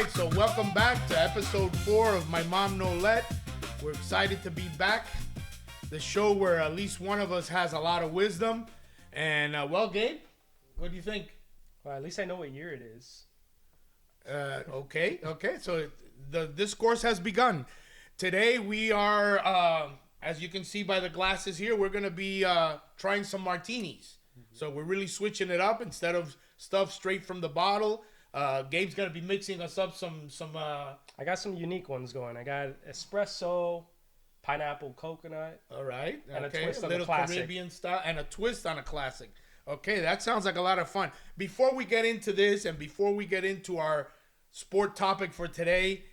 right, so welcome back to episode 4 of My Mom No Let. We're excited to be back. The show where at least one of us has a lot of wisdom. And, well, Gabe, what do you think? Well, at least I know what year it is. Okay. So the discourse has begun. Today we are, as you can see by the glasses here, we're going to be trying some martinis. So we're really switching it up instead of stuff straight from the bottle. Gabe's going to be mixing us up some. I got some unique ones going. I got espresso, pineapple coconut. All right. And okay. a twist on little the classic. Caribbean style and a twist on a classic. Okay, that sounds like a lot of fun. Before we get into this and before we get into our sport topic for today,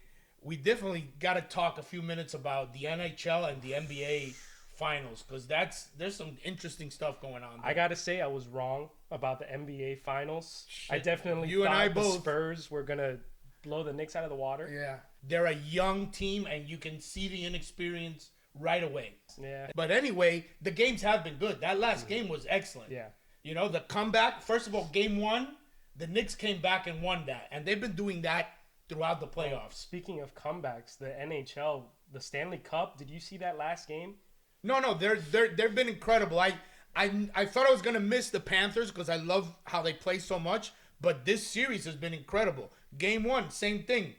we definitely got to talk a few minutes about the NHL and the NBA finals because there's some interesting stuff going on there. I got to say I was wrong about the NBA finals. Shit. I definitely You and thought I the both. Spurs were going to blow the Knicks out of the water. Yeah. They're a young team and you can see the inexperience right away. Yeah. But anyway, the games have been good. That last game was excellent. Yeah. You know, the comeback, first of all, game 1, the Knicks came back and won that. And they've been doing that throughout the playoffs. Speaking of comebacks, the NHL, the Stanley Cup, did you see that last game? No, they've been incredible. I thought I was gonna miss the Panthers because I love how they play so much, but this series has been incredible. Game 1, same thing.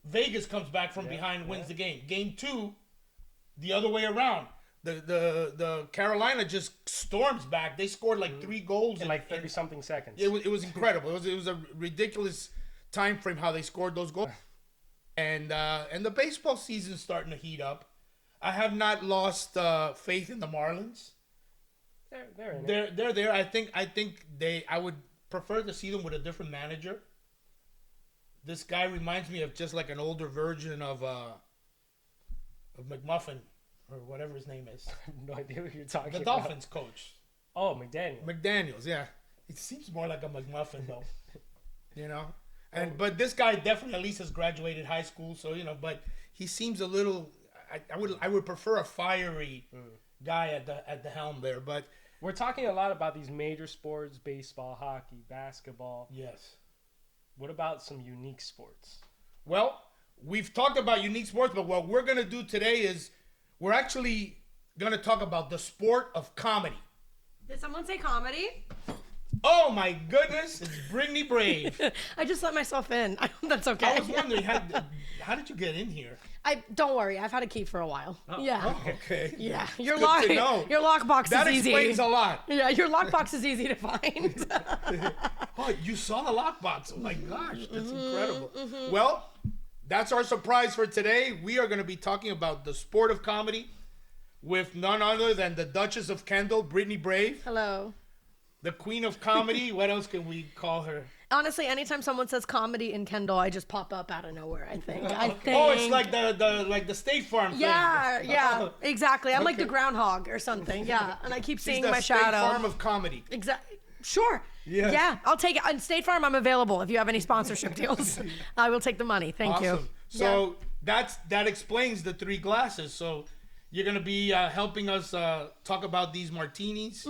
Vegas comes back from behind, wins the game. Game 2, the other way around. The Carolina just storms back. They scored like 3 goals In like 30 something seconds. It was incredible. It was a ridiculous time frame how they scored those goals. And the baseball season's starting to heat up. I have not lost faith in the Marlins. They're in it. They're there. I think I would prefer to see them with a different manager. This guy reminds me of just like an older version of McMuffin or whatever his name is. I have no idea what you're talking The about. Dolphins coach. Oh, McDaniel. McDaniels, yeah. It seems more like a McMuffin though. You know? But this guy definitely at least has graduated high school, so but he seems a little I would prefer a fiery guy at the helm there, but We're talking a lot about these major sports, baseball, hockey, basketball. yes. What about some unique sports? Well, we've talked about unique sports, but what we're going to do today is we're actually going to talk about the sport of comedy. Did someone say comedy? Oh my goodness, it's Brittany Brave. I just let myself in. That's okay. I was wondering, how did you get in here? Don't worry. I've had a key for a while. Yeah. Oh, okay. Yeah. Your good to know. lockbox That is easy. explains a lot. Yeah, your lockbox is easy to find. Oh, you saw the lockbox. Oh my gosh, that's incredible. Well, that's our surprise for today. We are going to be talking about the sport of comedy with none other than the Duchess of Kendall, Brittany Brave, Hello. the Queen of Comedy. What else can we call her? Honestly, anytime someone says comedy in Kendall, I just pop up out of nowhere, I think. Oh, it's like the State Farm thing. Yeah, exactly. I'm like the groundhog or something. Yeah, and I keep She's seeing the my State shadow. Farm of comedy. Exactly. Sure. Yes. Yeah, I'll take it. On State Farm, I'm available if you have any sponsorship deals. I will take the money. Thank you. Awesome. So that explains the 3 glasses. So you're going to be helping us talk about these martinis.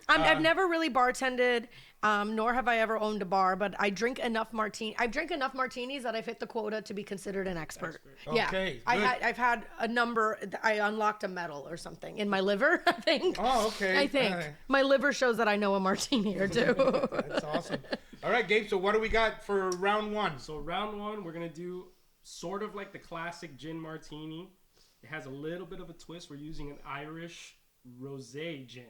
I've never really bartended, nor have I ever owned a bar, but I drink enough martinis that I've hit the quota to be considered an expert. Yeah. Okay, I've had a number. I unlocked a medal or something in my liver, I think. Oh, okay. I think All right. my liver shows that I know a martini or two. That's awesome. All right, Gabe. So what do we got for round 1? So round 1, we're going to do sort of like the classic gin martini. It has a little bit of a twist. We're using an Irish rosé gin.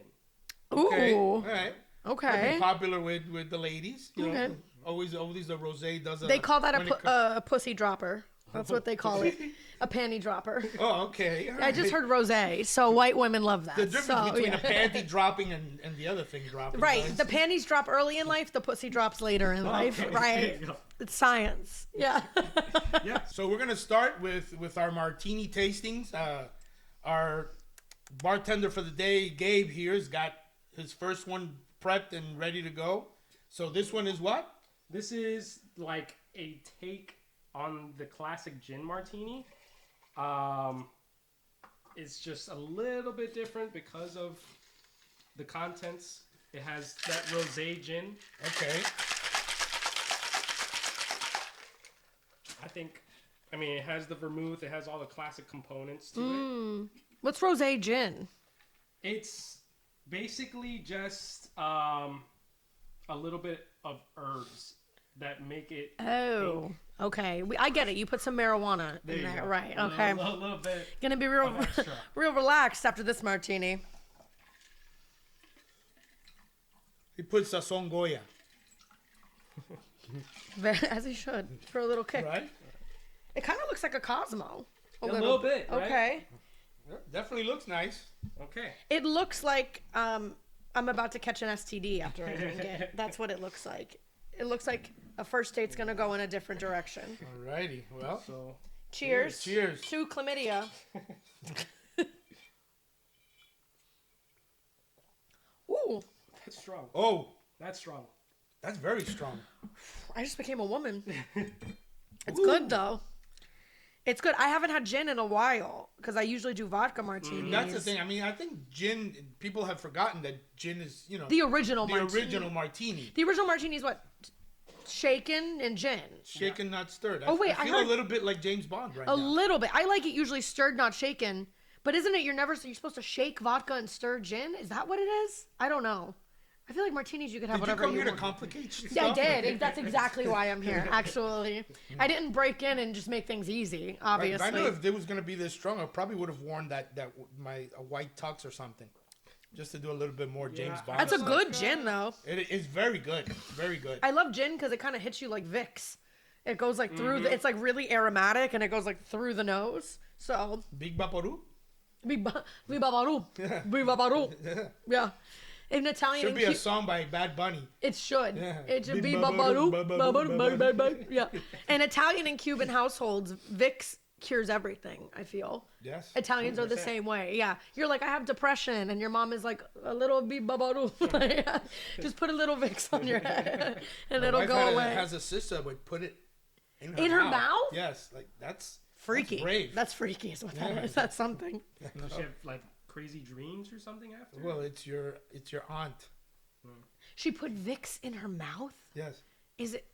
Okay. Ooh. All right. That'd Okay. be popular with the ladies. You know, Okay. always the rosé does. They call that a pussy dropper. That's what they call it. A panty dropper. Oh, okay. All I just right. heard rosé, so white women love that. The difference So, between yeah. a panty dropping and the other thing dropping. Right. guys. The panties drop early in life, the pussy drops later in life. Okay, Right. there you go. It's science. Yeah. Yeah. So we're gonna start with our martini tastings. Our bartender for the day, Gabe, here's got his first one prepped and ready to go. So this one is what? This is like a take on the classic gin martini. It's just a little bit different because of the contents. It has that rosé gin. Okay. I mean, it has the vermouth. It has all the classic components to it. What's rosé gin? It's basically just a little bit of herbs that make it. Oh, pink. okay. I get it. You put some marijuana There in you there, go. right? A Okay. little bit. Gonna be real, of extra. real relaxed after this martini. He puts sazon Goya, As he should, for a little kick. right? It kind of looks like a Cosmo. A little bit, right? Okay. Yeah, definitely looks nice. Okay. It looks like I'm about to catch an STD after I drink it. That's what it looks like. It looks like a first date's gonna go in a different direction. Alrighty. Well, So Cheers. Cheers. To chlamydia. Ooh, that's strong. oh, That's strong. that's very strong. I just became a woman. It's Ooh. good though. It's good. I haven't had gin in a while because I usually do vodka martinis. That's the thing. I mean, I think gin. People have forgotten that gin is, The original the martini. original martini. The original martini is what? Shaken and gin. Shaken, not stirred. Oh, wait, I I feel heard- a little bit like James Bond right A now. little bit. I like it usually stirred, not shaken. But isn't it you're supposed to shake vodka and stir gin? Is that what it is? I don't know. I feel like martinis you could have Did you whatever come here to want. complicate stuff? Yeah, I did. That's exactly why I'm here. Actually, I didn't break in and just make things easy. If Obviously, I knew if it was gonna be this strong, I probably would have worn a white tux or something, just to do a little bit more James Bond. that's a stuff. good gin though. It is very good. It's very good. I love gin because it kind of hits you like Vicks. It goes like through it's like really aromatic and it goes like through the nose. So Big Vaporub. Viva Baru. Viva Baru. Yeah. In Italian Should and be a Cu- song by Bad Bunny. it should. Yeah. It should be Viva Babaru. Baru, Babaru. Yeah. In Italian and Cuban households, Vicks cures everything, I feel. Yes. Italians are the 100%. same way. Yeah. You're like, I have depression. And your mom is like, a little bibabaru. Just put a little Vicks on your head and My it'll wife go away. has a sister that would put it In her mouth? Yes, like that's Freaky. That's brave. That's freaky is what that Yeah. is. That's something. Does she have like crazy dreams or something after? Well, it's your aunt. She put Vicks in her mouth? Yes. Is it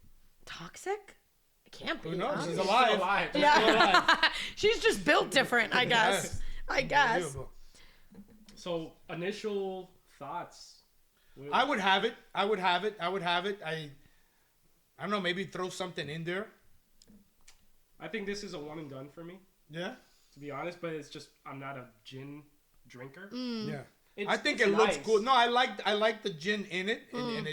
toxic? It can't be. Who knows? huh? She's She's alive. still alive. Yeah. She's just built different, I guess. Yes. I guess. Unbelievable. So initial thoughts. I would have it. I don't know. Maybe throw something in there. I think this is a one and done for me, Yeah. to be honest. But it's just I'm not a gin drinker. Yeah. It's- I think it's it looks nice. cool. No, I like the gin in it, and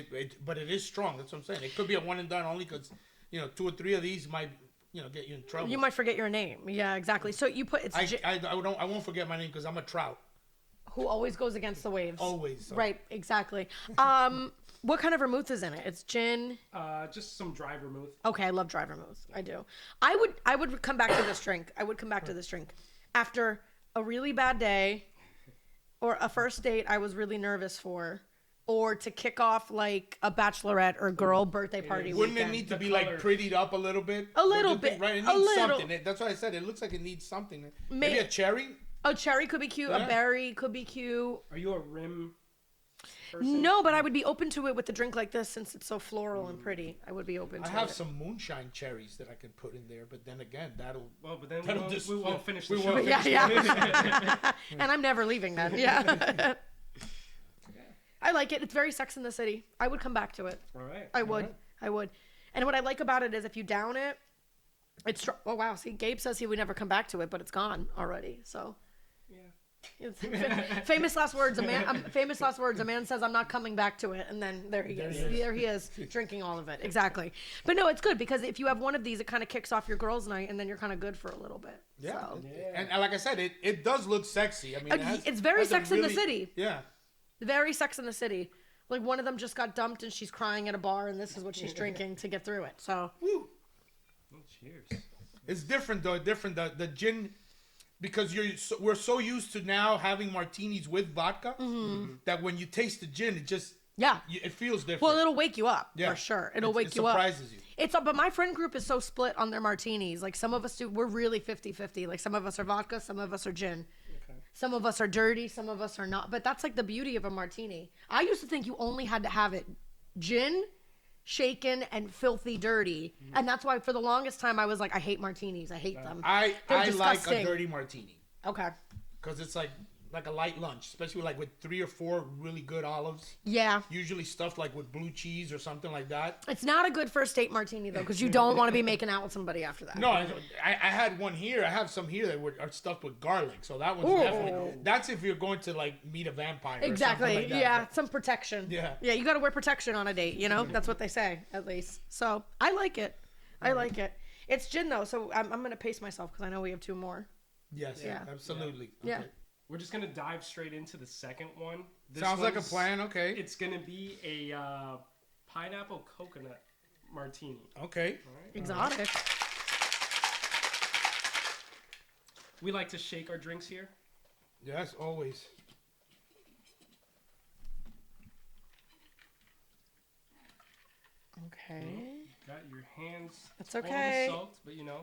but it is strong. That's what I'm saying. It could be a one and done only because 2 or 3 of these might get you in trouble. You might forget your name. Yeah, exactly. So you put I won't forget my name because I'm a trout who always goes against the waves. always. So. Right, exactly. What kind of vermouth is in it? It's gin. Just some dry vermouth. Okay, I love dry vermouth. I do. I would come back to this drink. I would come back to this drink after a really bad day or a first date I was really nervous for, or to kick off like a bachelorette or girl birthday party Wouldn't weekend. it need to The be color. like prettied up a little bit? A little Don't you think, bit, right? It a needs little. something. That's why I said it looks like it needs something. Maybe a cherry. A cherry could be cute. Yeah. A berry could be cute. Are you a rim person? No, but I would be open to it with a drink like this since it's so floral and pretty. I would be open I to have it. some moonshine cherries that I could put in there, but then again, that'll. Well, but then That'll we won't finish the we show. won't Yeah, finish yeah. And I'm never leaving then. Yeah. I like it. It's very Sex in the City. I would come back to it. All right. I would. I would. And what I like about it is if you down it, it's oh wow. See, Gabe says he would never come back to it, but it's gone already. So. Yeah. It's famous last words. Famous last words. A man says, "I'm not coming back to it," and then there he is. There he is, drinking all of it. Exactly. But no, it's good because if you have one of these, it kind of kicks off your girls' night, and then you're kind of good for a little bit. Yeah. So. And like I said, it does look sexy. I mean, It's very has a Sex in the City. Yeah. Very Sex in the City. Like one of them just got dumped, and she's crying at a bar, and this is what she's drinking to get through it. So. Woo. Oh, cheers. It's different though. Different. The gin. Because we're so used to now having martinis with vodka that when you taste the gin, it just it feels different. Well, it'll wake you up Yeah. for sure. It'll wake it you up. surprises you. But my friend group is so split on their martinis. Like some of us we're really 50-50. Like some of us are vodka, some of us are gin. Okay. Some of us are dirty, some of us are not. But that's like the beauty of a martini. I used to think you only had to have it gin, shaken and filthy dirty. And that's why for the longest time I was like, I hate martinis. I hate them. I like disgusting. a dirty martini Okay. because it's like a light lunch, especially like with 3 or 4 really good olives. Yeah. Usually stuffed like with blue cheese or something like that. It's not a good first date martini though, because you don't want to be making out with somebody after that. No, I had one here. I have some here that are stuffed with garlic. So that one's Ooh. definitely. That's if you're going to like meet a vampire. Or Exactly. something like that. Yeah. Some protection. Yeah. Yeah. You got to wear protection on a date. You know, that's what they say at least. So I like it. I like it. It's gin though, so I'm gonna pace myself because I know we have 2 more. Yes. Yeah. Absolutely. Yeah. Okay. We're just gonna dive straight into the second one. This Sounds like a one's- plan. Okay. It's gonna be a pineapple coconut martini. Okay. Exotic. We like to shake our drinks here. Yes. Always. Okay. Got your hands. That's totally okay. soaked, but you know,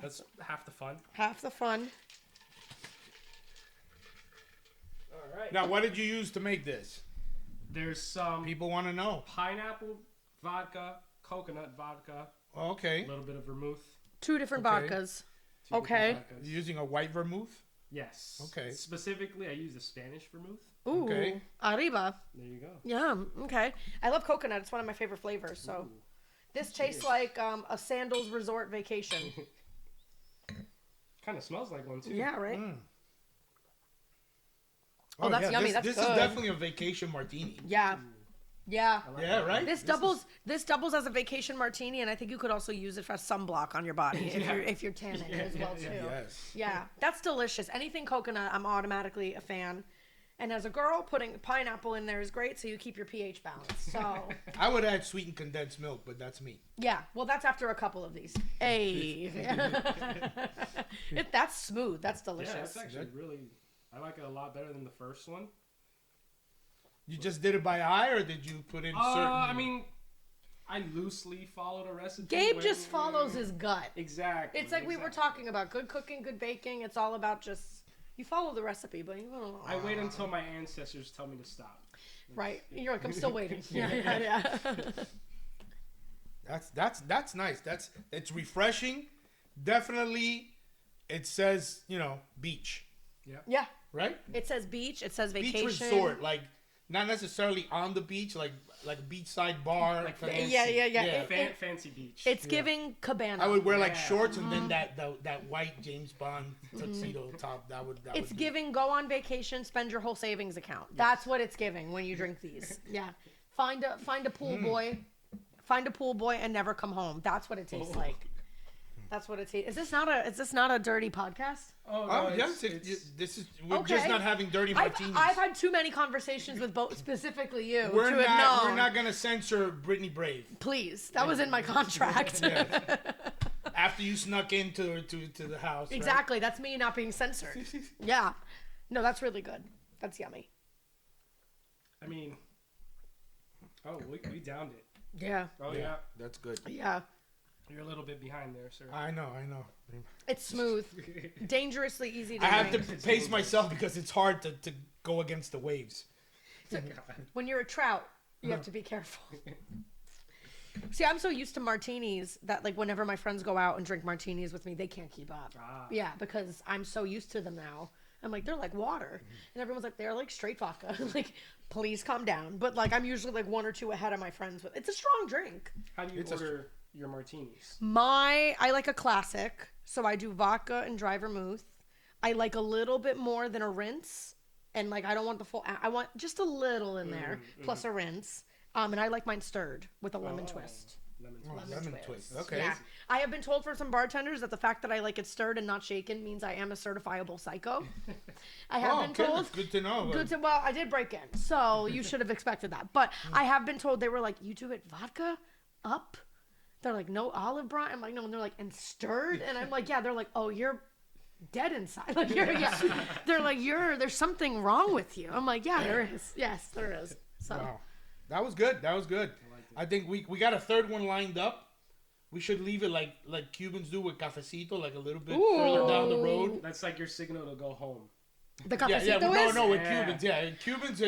that's half the fun. Half the fun. All right. Now, what did you use to make this? There's some People want to know. pineapple vodka, coconut vodka, Okay. a little bit of vermouth. 2 different Okay. vodkas. 2 different Okay. vodkas. Using a white vermouth. Yes. Okay. Specifically, I use the Spanish vermouth. Ooh. Okay. Arriba. There you go. Yeah. Okay. I love coconut. It's one of my favorite flavors. So Ooh. this tastes like a sandals resort vacation. Kind of smells like one too. Yeah. Right. Mm. Oh, that's yummy. This, That's this good. is definitely a vacation martini. Yeah. Yeah. I like Yeah, that. right? This doubles as a vacation martini, and I think you could also use it for sunblock on your body if you're tanning as well too. Yes. Yeah, that's delicious. Anything coconut, I'm automatically a fan. And as a girl, putting pineapple in there is great, so you keep your pH balanced. So I would add sweetened condensed milk, but that's me. yeah, well, that's after a couple of these. Hey, that's smooth. That's Yeah, delicious. that's actually really. I like it a lot better than the first one. You just did it by eye, or did you put in certain? I mean, I loosely followed a recipe. Gabe where- just follows his gut. Exactly. It's like we were talking about good cooking, good baking. It's all about just you follow the recipe, but you don't know. I wait until my ancestors tell me to stop. Right. You're like, I'm still waiting. Yeah. That's nice. It's refreshing. Definitely, it says beach, Yeah. right? It says beach. It says Beach vacation. resort, like not necessarily on the beach, like a beachside bar. Like kinda- fancy. Yeah. Yeah. Fancy beach. It's giving cabana. I would wear like Yeah. shorts and then that white James Bond tuxedo top. That would. It's would be- giving go on vacation, spend your whole savings account. That's what it's giving when you drink these. Yeah. Find a pool boy. Find a pool boy and never come home. That's what it tastes like. That's what it tastes. Is this not a dirty podcast? Oh, Oh no, yes, this is. We're just Okay. not having dirty martinis. I've had too many conversations with both, specifically you, we're to not. have known. We're not gonna censor Brittany Brave. Please, that was in my contract. Yes. After you snuck into to the house. right? Exactly. That's me not being censored. Yeah. No, that's really good. That's yummy. I mean, we downed it. Yeah. Oh yeah. That's good. Yeah. You're a little bit behind there, sir. I know. It's smooth. Dangerously easy to I have drink. to pace myself because it's hard to go against the waves. When you're a trout, you have to be careful. See, I'm so used to martinis that like whenever my friends go out and drink martinis with me, they can't keep up. Ah. Yeah, because I'm so used to them now. I'm like, they're like water. And everyone's like, they're like straight vodka. Like, please calm down. But like, I'm usually like 1 or 2 ahead of my friends with. It's a strong drink. How do you It's a- order your martinis? I like a classic, so I do vodka and dry vermouth. I like a little bit more than a rinse, and like I don't want the full. I want just a little in there, plus a rinse. And I like mine stirred with a lemon twist. Lemon Lemon twist. Okay. Yeah, I have been told from some bartenders that the fact that I like it stirred and not shaken means I am a certifiable psycho. I have been okay, told. that's good to know. Well, I did break in, so you should have expected that. But I have been told they were like, you do it vodka up. They're like, no olive brine. I'm like, no. And they're like, and stirred. And I'm like, yeah. They're like, oh, you're dead inside. Like, They're like, there's something wrong with you. I'm like, yeah, there is. Yes, there is. So Wow, that was good. I think we got a third one lined up. We should leave it like Cubans do with cafecito, like a little bit further down the road. That's like your signal to go home. the Yeah, cafecito is. no, with Yeah. Cubans, yeah. Cubans,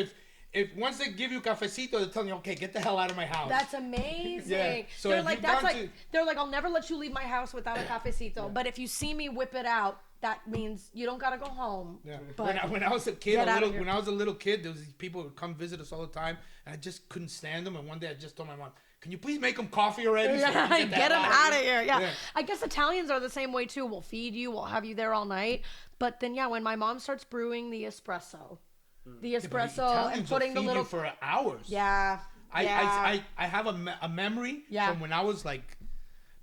if once they give you cafecito, they're telling you, okay, get the hell out of my house. That's amazing. Yeah. So they're if like, you've that's gone like, to- they're like, I'll never let you leave my house without a cafecito. But if you see me whip it out, that means you don't gotta go home. Yeah. But When I was a kid, get outta here. when I was a little kid, there was these people who would come visit us all the time, and I just couldn't stand them. And one day, I just told my mom, "Can you please make them coffee already? So we Yeah, can get them out of here. Yeah. Yeah. I guess Italians are the same way too. We'll feed you, we'll have you there all night. But then, yeah, when my mom starts brewing the espresso, Yeah, but and Italians will putting the feed little you for hours. yeah. I have a memory Yeah. from when I was like,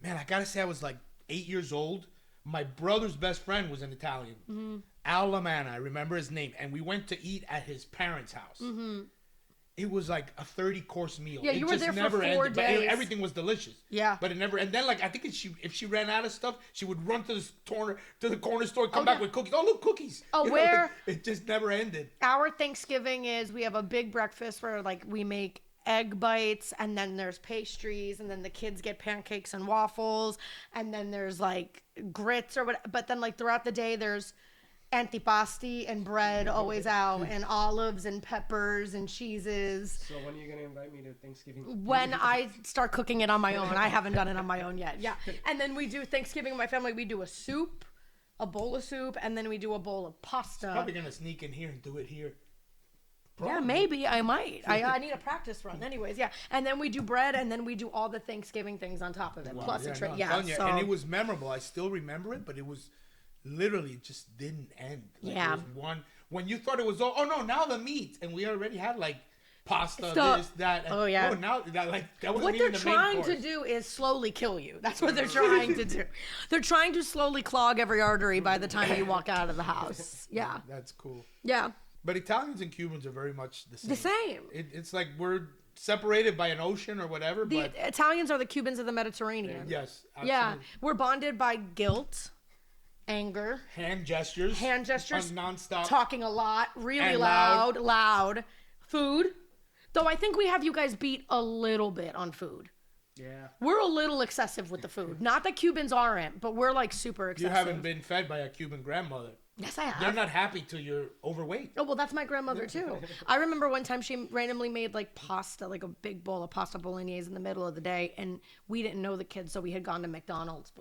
man, I gotta say I was like 8 years old. My brother's best friend was an Italian, Mm-hmm. Al Lamana. I remember his name, and we went to eat at his parents' house. Mm-hmm. It was like a 30-course meal. Yeah, it you were just there for never 4 ended, but days. everything was delicious. Yeah. But it never. And then like I think if she ran out of stuff, she would run to the corner store, come back yeah. with cookies. Oh look, cookies. Oh, You know, where- like, it just never ended. Our Thanksgiving is we have a big breakfast where like we make egg bites and then there's pastries and then the kids get pancakes and waffles and then there's like grits or what, but then like throughout the day there's antipasti and bread always out and olives and peppers and cheeses. So when are you gonna invite me to Thanksgiving? When I start cooking it on my own. I haven't done it on my own yet. Yeah. And then we do Thanksgiving with my family. We do a soup, a bowl of soup, and then we do a bowl of pasta. Probably gonna sneak in here and do it here. Yeah, maybe I might. I need a practice run, anyways. Yeah, and then we do bread, and then we do all the Thanksgiving things on top of it, plus a tray. I'm Yeah, telling you, so and it was memorable. I still remember it, but it was literally it just didn't end. Like, Yeah. there was one when you thought it was all. Oh no, now the meat, and we already had like pasta, So- this, that. And, oh, yeah. Oh, now that wasn't what even they're the main trying course. to do is slowly kill you. That's what they're trying to do. They're trying to slowly clog every artery by the time you walk out of the house. Yeah, That's cool. yeah, But Italians and Cubans are very much the same. the same. It's like we're separated by an ocean or whatever. The but Italians are the Cubans of the Mediterranean. yes, absolutely. Yeah, we're bonded by guilt, anger, Hand gestures. Nonstop. talking a lot, really And loud, food. Though I think we have you guys beat a little bit on food. Yeah. We're a little excessive with the food. Not that Cubans aren't, but we're like super You excessive. haven't been fed by a Cuban grandmother. Yes, I have. They're not happy till you're overweight. Oh, well, that's my grandmother too. I remember one time she randomly made like pasta, like a big bowl of pasta bolognese in the middle of the day, and we didn't know the kids, so we had gone to McDonald's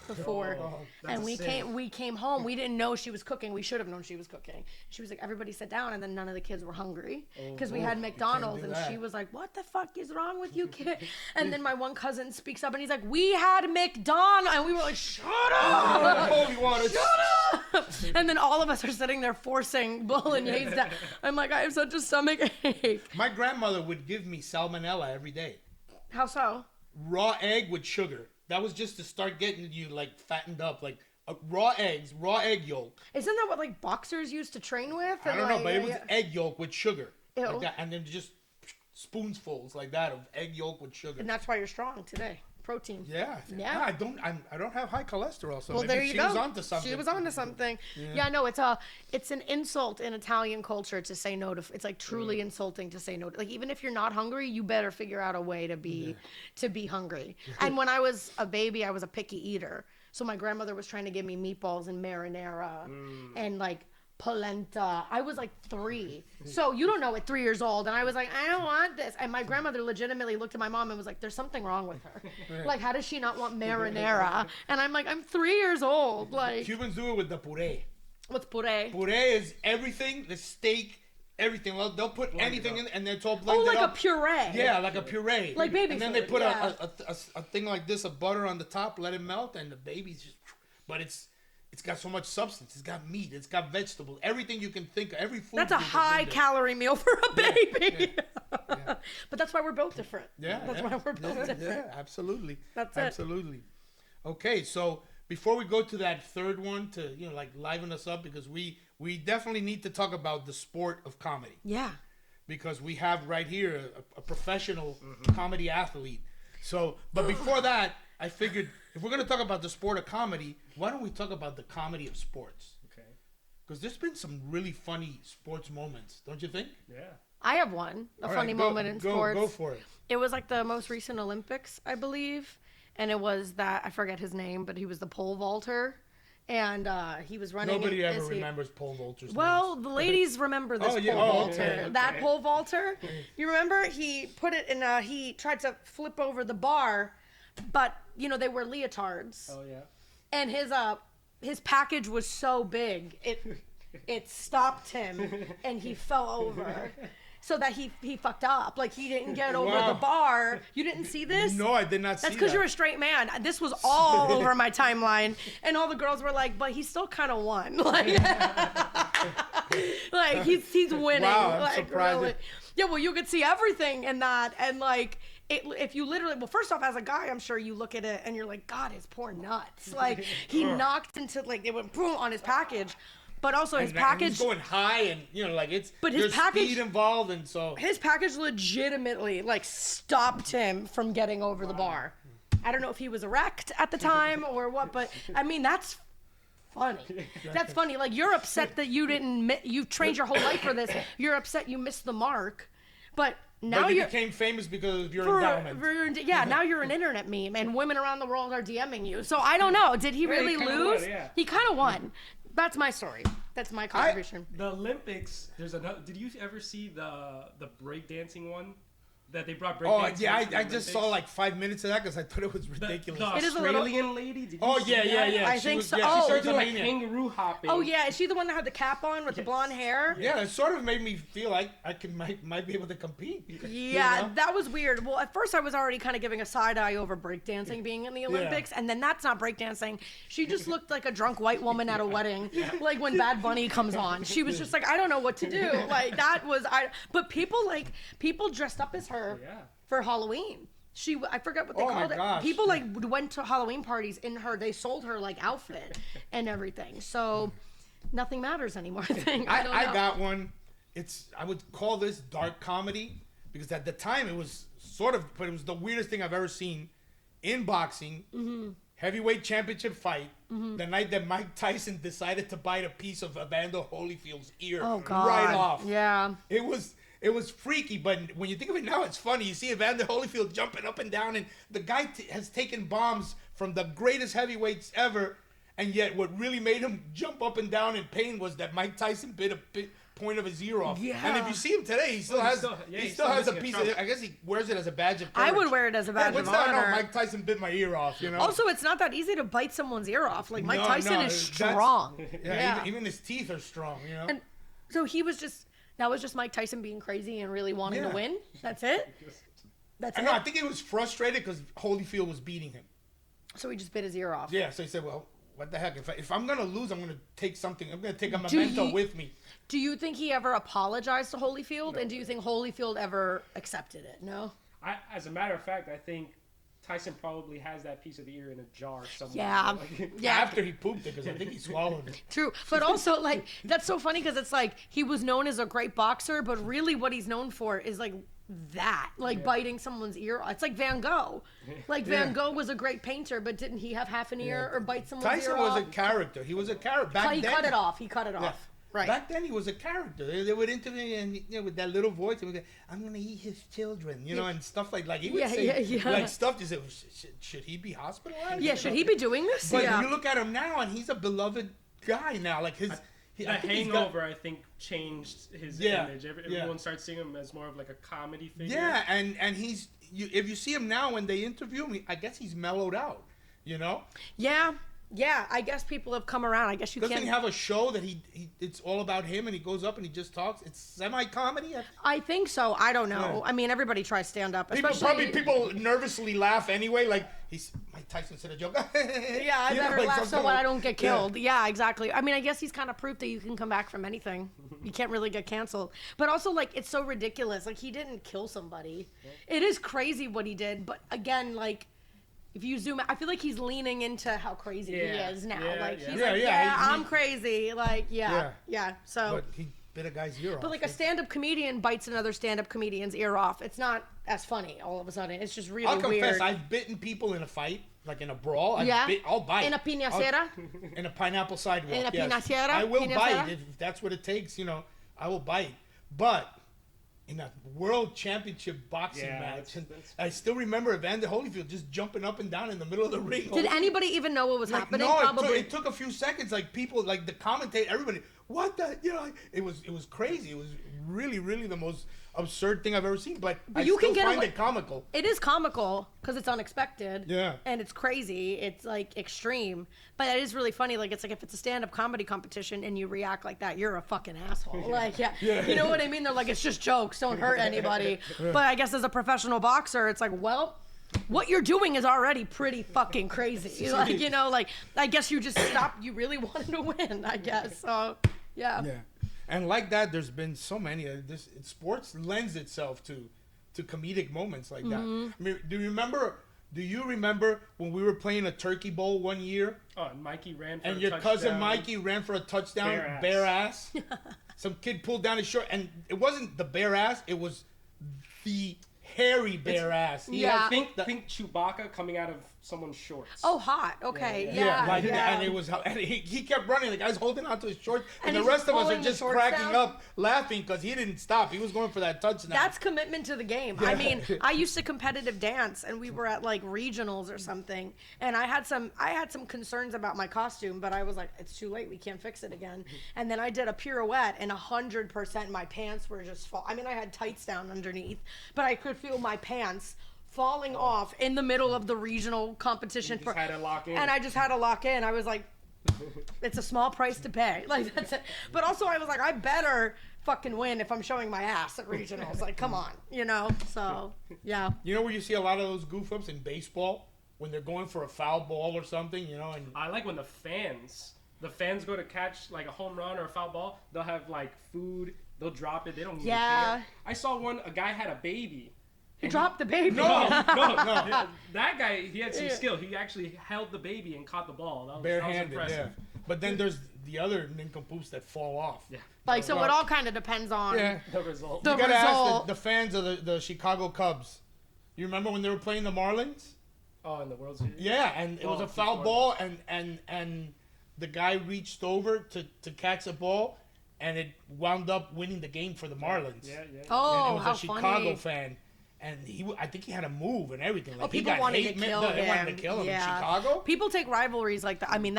before. that's And a sin. we came home. We didn't know she was cooking. We should have known she was cooking. She was like, everybody sit down, and then none of the kids were hungry because we had McDonald's, do and that. she was like, "What the fuck is wrong with you, kid?" And then my one cousin speaks up, and he's like, "We had McDonald's," and we were like, "Shut up!" Oh, you want to? And then all of us are sitting there forcing bolognese down. I'm like, I have such a stomach ache. My grandmother would give me salmonella every day. How so? Raw egg with sugar. That was just to start getting you like fattened up. Like raw eggs, raw egg yolk. Isn't that what like boxers used to train with? I don't know, like, but it was egg yolk with sugar. Ew. Like that, and then just spoonfuls like that of egg yolk with sugar. And that's why you're strong today. Protein. Yeah. Yeah. I don't have high cholesterol, so Well, maybe there you she go. was onto something. She was onto something. Yeah, no, it's an insult in Italian culture to say no to. It's like truly insulting to say no to. Like even if you're not hungry, you better figure out a way to be hungry. And when I was a baby, I was a picky eater. So my grandmother was trying to give me meatballs and marinara and like polenta. I was like 3. So you don't know at 3 years old. And I was like, I don't want this. And my grandmother legitimately looked at my mom and was like, there's something wrong with her. Like, how does she not want marinara? And I'm like, I'm 3 years old. Like, Cubans do it with the puree. what's puree? Puree is everything, the steak, everything. They'll put anything in, and it's all Oh, blended like up. a puree. Yeah, like a puree. Like baby And then they food, put yeah. a thing like this of butter on the top, let it melt, and the baby's just. But it's got so much substance. It's got meat. It's got vegetables. Everything you can think of. Every food. That's a group is in high there. calorie meal for a baby. But that's why we're both different. Yeah, That's why we're both different. Yeah, absolutely. That's it. Absolutely. Okay, so before we go to that third one to like liven us up, because we definitely need to talk about the sport of comedy, Yeah. because we have right here a professional comedy athlete. So, but before that, I figured if we're gonna talk about the sport of comedy, why don't we talk about the comedy of sports? Okay. Because there's been some really funny sports moments, don't you think? Yeah. I have one. A All right, funny moment in sports. Go for it. It was like the most recent Olympics, I believe. And it was that, I forget his name, but he was the pole vaulter. and he was running. Nobody ever remembers pole vaulters. Well, the ladies remember this pole vaulter. Okay. That pole vaulter. You remember? He put it in. He tried to flip over the bar, but you know they wear leotards. Oh yeah. And his package was so big, it stopped him, and he fell over. So that he fucked up. Like, he didn't get over the bar. You didn't see this? No, I did not see that. That's because you're a straight man. This was all over my timeline. And all the girls were like, but he still kind of won. Like, like he's winning. Wow, I'm like, surprised. really. Yeah, well, you could see everything in that. And, like, if you literally, well, first off, as a guy, I'm sure you look at it and you're like, God, his poor nuts. Like, he knocked into, like, it went boom on his package. But also his package. And he's going high, and you know, like But his there's package- speed involved, and so His package legitimately, like, stopped him from getting over the bar. I don't know if he was erect at the time or what, but, I mean, that's funny. That's funny. Like, you're upset that you didn't, you've trained your whole life for this. You're upset you missed the mark. But now but you you're... became famous because of your endowment. Yeah, now you're an internet meme, and women around the world are DMing you. So I don't know. Did he really kinda lose? won, yeah. He kind of won. That's my story. That's my contribution. The Olympics. There's another. Did you ever see the breakdancing one? That they brought breakdancing. Oh yeah, I just saw like 5 minutes of that because I thought it was ridiculous. The It is a little- Australian lady. Did you Oh see yeah, that? yeah, yeah. I She think was, so. Yeah, Oh. she She started doing to like maniac. kangaroo hopping. Oh yeah, is she the one that had the cap on with the blonde hair? Yeah, it sort of made me feel like I might be able to compete. Yeah, You know? that was weird. Well, at first I was already kind of giving a side eye over breakdancing being in the Olympics, and then that's not breakdancing. She just looked like a drunk white woman at a wedding, like when Bad Bunny comes on. She was just like, I don't know what to do. Like that was But people dressed up as her Yeah. for Halloween. I forget what they Oh my called it. gosh. People like went to Halloween parties in her. They sold her like outfit and everything. So nothing matters anymore. I think. I don't know. I got one. I would call this dark comedy because at the time it was but it was the weirdest thing I've ever seen in boxing. Mm-hmm. Heavyweight championship fight. The night that Mike Tyson decided to bite a piece of Evander Holyfield's ear Oh God. right off. Yeah. It was freaky, but when you think of it now, it's funny. You see Evander Holyfield jumping up and down, and the guy has taken bombs from the greatest heavyweights ever, and yet what really made him jump up and down in pain was that Mike Tyson bit a point of his ear off. Yeah. And if you see him today, he still has a missing a piece trunk. of it. I guess he wears it as a badge of courage. I would wear it as a badge of what's that? honor. No, Mike Tyson bit my ear off, you know? Also, it's not that easy to bite someone's ear off. Like Mike No, Tyson no, is that's- strong. yeah. Even his teeth are strong, you know? And so that was just Mike Tyson being crazy and really wanting to Yeah. win. That's it. That's I it. know, I think he was frustrated because Holyfield was beating him. So he just bit his ear off. Yeah, so he said, well, what the heck? If I'm going to lose, I'm going to take something. I'm going to take a Do memento you- with me. Do you think he ever apologized to Holyfield? And do you think Holyfield ever accepted it? No. As a matter of fact, I think Tyson probably has that piece of the ear in a jar somewhere. Yeah. Like, Yeah. After he pooped it, because I think he swallowed it. True. But also, like, that's so funny because it's like he was known as a great boxer, but really what he's known for is like that, like biting someone's ear. It's like Van Gogh. Like Van Yeah. Gogh was a great painter, but didn't he have half an ear or bite someone's Tyson ear was off? a character. He was a character. Back He then, cut it off. He cut it Yeah. off. Right. Back then, he was a character. They would interview him, and with that little voice, he would go, "I'm gonna eat his children," and stuff like he would Yeah, say yeah. like stuff. You say, should he be hospitalized? Yeah, should he be doing this? But Yeah. you look at him now, and he's a beloved guy now. Like The I think he's got- Hangover, I think, changed his Yeah, image. yeah. Everyone starts seeing him as more of like a comedy figure. Yeah, and if you see him now when they interview him, I guess he's mellowed out. You know, Yeah, I guess people have come around. I guess you doesn't can't. he have a show that it's all about him, and he goes up and he just talks? It's semi-comedy. I think so. I don't know. Yeah. I mean, everybody tries stand up. People nervously laugh anyway. Like Mike Tyson said a joke. Yeah, I You know, better like laugh so something I like- don't get killed. Yeah, exactly. I mean, I guess he's kind of proof that you can come back from anything. You can't really get canceled. But also, like, it's so ridiculous. Like, he didn't kill somebody. It is crazy what he did. But again, like, if you zoom out, I feel like he's leaning into how crazy he Yeah. is now. Yeah, Like, yeah. he's Yeah, like, yeah, I'm crazy. Like, yeah. So. But he bit a guy's ear off. But like a stand-up comedian bites another stand-up comedian's ear off. It's not as funny all of a sudden. It's just really I'll confess, weird. I've bitten people in a fight, like in a brawl. Yeah? I'll bite. In a piñacera? In a pineapple sidewalk. In a yes. piñacera? I will Piñacera? bite if that's what it takes. I will bite. But in a world championship boxing Yeah, match. And that's- I still remember Evander Holyfield just jumping up and down in the middle of the ring. Did anybody even know what was happening? No, Probably. it took a few seconds. Like people, like the commentator, everybody, what the, like, it was crazy. It was really, really the most absurd thing I've ever seen. But I you still can get find away- it comical. It is comical because it's unexpected. Yeah. And it's crazy. It's like extreme. But it is really funny. Like, it's like if it's a stand up comedy competition and you react like that, you're a fucking asshole. Like, yeah. You know what I mean? They're like, it's just jokes. Don't hurt anybody. But I guess as a professional boxer, it's like, well, what you're doing is already pretty fucking crazy. Like, like, I guess you just stopped. You really wanted to win, I guess. So, yeah. Yeah. And like that, there's been so many. Sports lends itself to comedic moments like that. Mm-hmm. I mean, do you remember when we were playing a turkey bowl one year? Oh, and Mikey ran for And a your touchdown. cousin Mikey ran for a touchdown, Bare ass. Some kid pulled down his short, and it wasn't the bare ass; it was the hairy bare ass. He Yeah. had Think Chewbacca coming out of someone's shorts. Oh, hot. Okay. Yeah, Yeah. like yeah. and it was, and he kept running. The guy's holding onto his shorts, and And the he's rest of us are pulling the just shorts cracking down? up, laughing because he didn't stop. He was going for that touchdown. That's commitment to the game. I mean, I used to competitive dance, and we were at like regionals or something, and I had some concerns about my costume, but I was like, it's too late. We can't fix it again. And then I did a pirouette, and 100% my pants were just fall. I mean, I had tights down underneath, but I could feel my pants falling off in the middle of the regional competition. You just had to lock in. And I just had to lock in. I was like, it's a small price to pay. Like, that's it. But also I was like, I better fucking win if I'm showing my ass at regionals. Like, come on, So, yeah. You know where you see a lot of those goof ups in baseball when they're going for a foul ball or something, and I like when the fans go to catch like a home run or a foul ball. They'll have like food. They'll drop it. They don't even Yeah. care. I saw a guy had a baby. He dropped the baby. no. That guy, he had some skill. He actually held the baby and caught the ball. That was Barehanded, impressive. yeah. But then there's the other nincompoops that fall off. Yeah. Like, so it all kind of depends on Yeah. The result. the You gotta ask result. the fans of the Chicago Cubs. You remember when they were playing the Marlins? Oh, in the World Series. Yeah, and it was a foul ball, and the guy reached over to catch the ball, and it wound up winning the game for the Marlins. Yeah. And Oh, it was how a Chicago funny. fan, and I think he had a move and everything. Like, Oh, people he got wanted to hate kill they him. wanted to kill him Yeah. in Chicago. People take rivalries like that. I mean,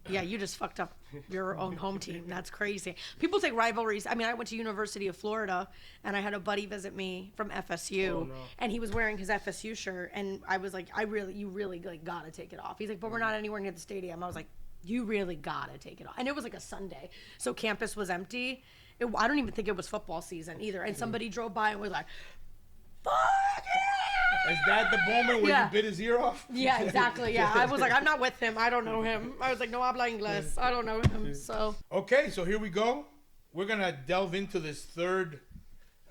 you just fucked up your own home team. That's crazy. People take rivalries. I mean, I went to University of Florida, and I had a buddy visit me from FSU, Oh, no. and he was wearing his FSU shirt, and I was like, you really like gotta take it off. He's like, but we're not anywhere near the stadium. I was like, you really gotta take it off. And it was like a Sunday, so campus was empty. I don't even think it was football season either. And somebody drove by and was like, fuck yeah! Is that the moment where Yeah. you bit his ear off? Yeah, exactly. Yeah, I was like, I'm not with him. I don't know him. I was like, no habla inglés. I don't know him. So Okay, so here we go. We're gonna delve into this third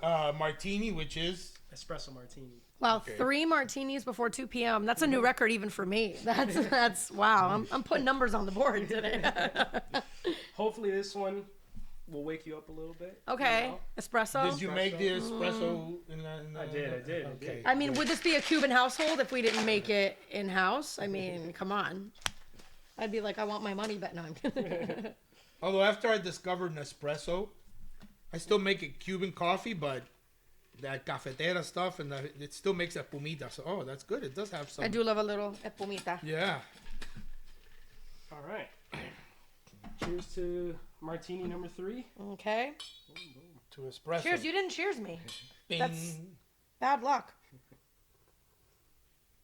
martini, which is Espresso martini. wow, 3 martinis before 2 p.m. That's a new record even for me. That's wow. I'm putting numbers on the board today. Hopefully this one will wake you up a little bit. Okay, You know? espresso. did you make the espresso? In the, I did. Okay. I mean, would this be a Cuban household if we didn't make it in house? I mean, come on. I'd be like, I want my money back. No, I'm kidding. Although after I discovered Nespresso, I still make it Cuban coffee, but that cafetera stuff it still makes a pumita. So that's good. It does have some. I do love a little espumita. Yeah. All right. Cheers to martini number 3. Okay. To espresso. Cheers. You didn't cheers me. Bing. That's bad luck.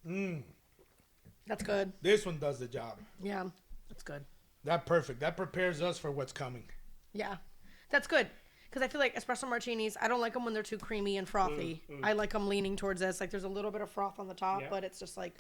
Mm. That's good. This one does the job. Yeah, that's good. That perfect. That prepares us for what's coming. Yeah, that's good. Because I feel like espresso martinis, I don't like them when they're too creamy and frothy. I like them leaning towards this. Like, there's a little bit of froth on the top, Yeah. but it's just like,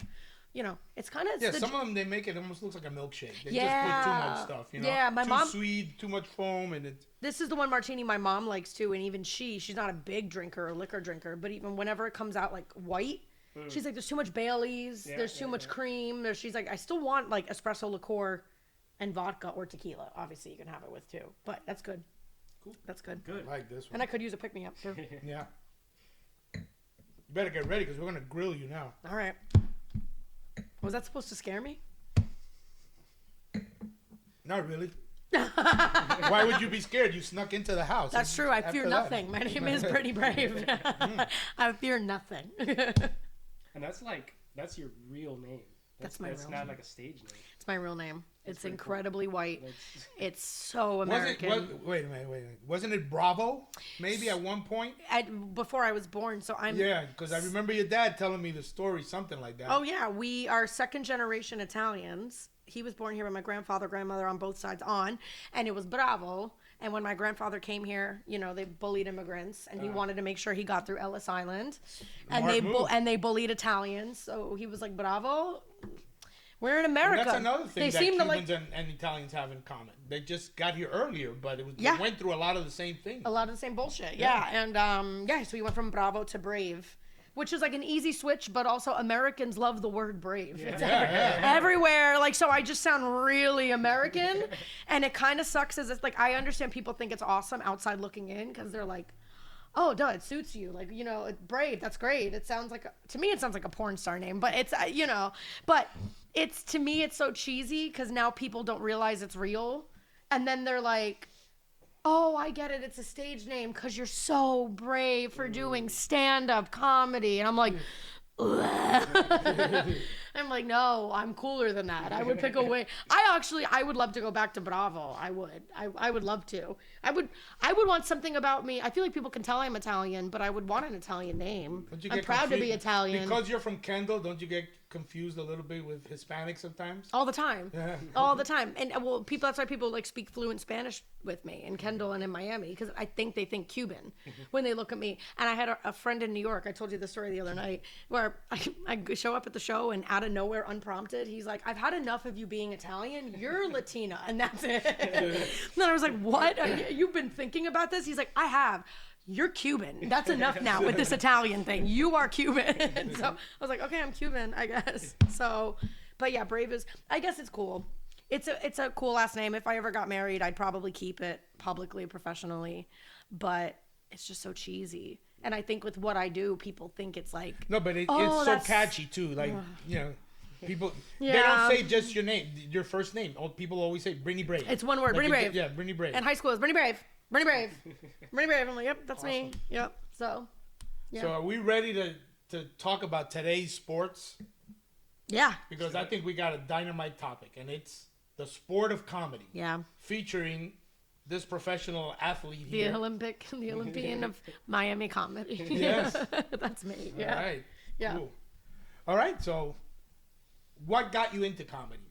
it's kind of... Yeah, some of them, they make it almost looks like a milkshake. They just Yeah. put too much stuff, Yeah, my too mom- sweet, too much foam, and it... This is the one martini my mom likes too, and even she's not a big drinker or liquor drinker, but even whenever it comes out like white, she's like, there's too much Baileys, Yeah, there's too much cream. She's like, I still want like espresso liqueur and vodka or tequila. Obviously, you can have it with too, but that's good. Cool. That's good. Good. I like this one. And I could use a pick me up too. Yeah. You better get ready because we're going to grill you now. All right. Was that supposed to scare me? Not really. Why would you be scared? You snuck into the house. That's true. I fear After that. nothing. My name is Brittany Brave. I fear nothing. And that's your real name. That's my That's real not name. like a stage name. It's my real name. It's pretty incredibly white. That's- It's so American. Wait a minute. Wasn't it Bravo? Maybe at one point? Before I was born, so I'm. Yeah, because I remember your dad telling me the story, something like that. Oh yeah, we are second generation Italians. He was born here with my grandfather, grandmother on both sides and it was Bravo. And when my grandfather came here, they bullied immigrants, and he wanted to make sure he got through Ellis Island, and they bullied Italians. So he was like, "Bravo, we're in America." And that's another thing they that seem Cubans to and Italians have in common. They just got here earlier, but they Yeah. went through a lot of the same things. a lot of the same bullshit. Yeah, and so he went from Bravo to Brave. Which is like an easy switch, but also Americans love the word brave. It's everywhere. Like, so I just sound really American. And it kind of sucks as it's like, I understand people think it's awesome outside looking in because they're like, oh, duh, it suits you. Like, brave, that's great. It sounds like, to me, it sounds like a porn star name, but it's, but to me, it's so cheesy because now people don't realize it's real. And then they're like, oh, I get it. It's a stage name because you're so brave for doing stand-up comedy. And I'm like, I'm like, no, I'm cooler than that. I would pick a way. I would love to go back to Bravo. I would. I would love to. I would want something about me. I feel like people can tell I'm Italian, but I would want an Italian name. I'm proud to be Italian. Because you're from Kendall, don't you get confused a little bit with Hispanic sometimes? All the time. Yeah. All the time. And that's why people like speak fluent Spanish with me in Kendall and in Miami, because I think they think Cuban when they look at me. And I had a friend in New York. I told you the story the other night where I show up at the show and out of nowhere, unprompted, he's like, I've had enough of you being Italian. You're Latina. And that's it. And then I was like, what? You've been thinking about this? He's like, I have. You're Cuban. That's enough now with this Italian thing. You are Cuban. So I was like, okay, I'm Cuban, I guess. So, but yeah, Brave is, I guess it's cool. It's a cool last name. If I ever got married, I'd probably keep it publicly, professionally, but it's just so cheesy. And I think with what I do, people think it's like, no, but it's so catchy too. Like, people, they don't say just your name, your first name. People always say Brittany Brave. It's one word, Brittany Brave. Yeah, Brittany Brave. And high school is Brittany Brave. Brittany Brave. Brittany Brave. I'm like, yep, that's me. Yep. So, yeah. So are we ready to talk about today's sports? Yeah. Because I think we got a dynamite topic, and it's the sport of comedy. Yeah. Featuring this professional athlete The here. the Olympian of Miami comedy. Yes. That's me. Yeah. All right. Yeah. Cool. All right. So what got you into comedy?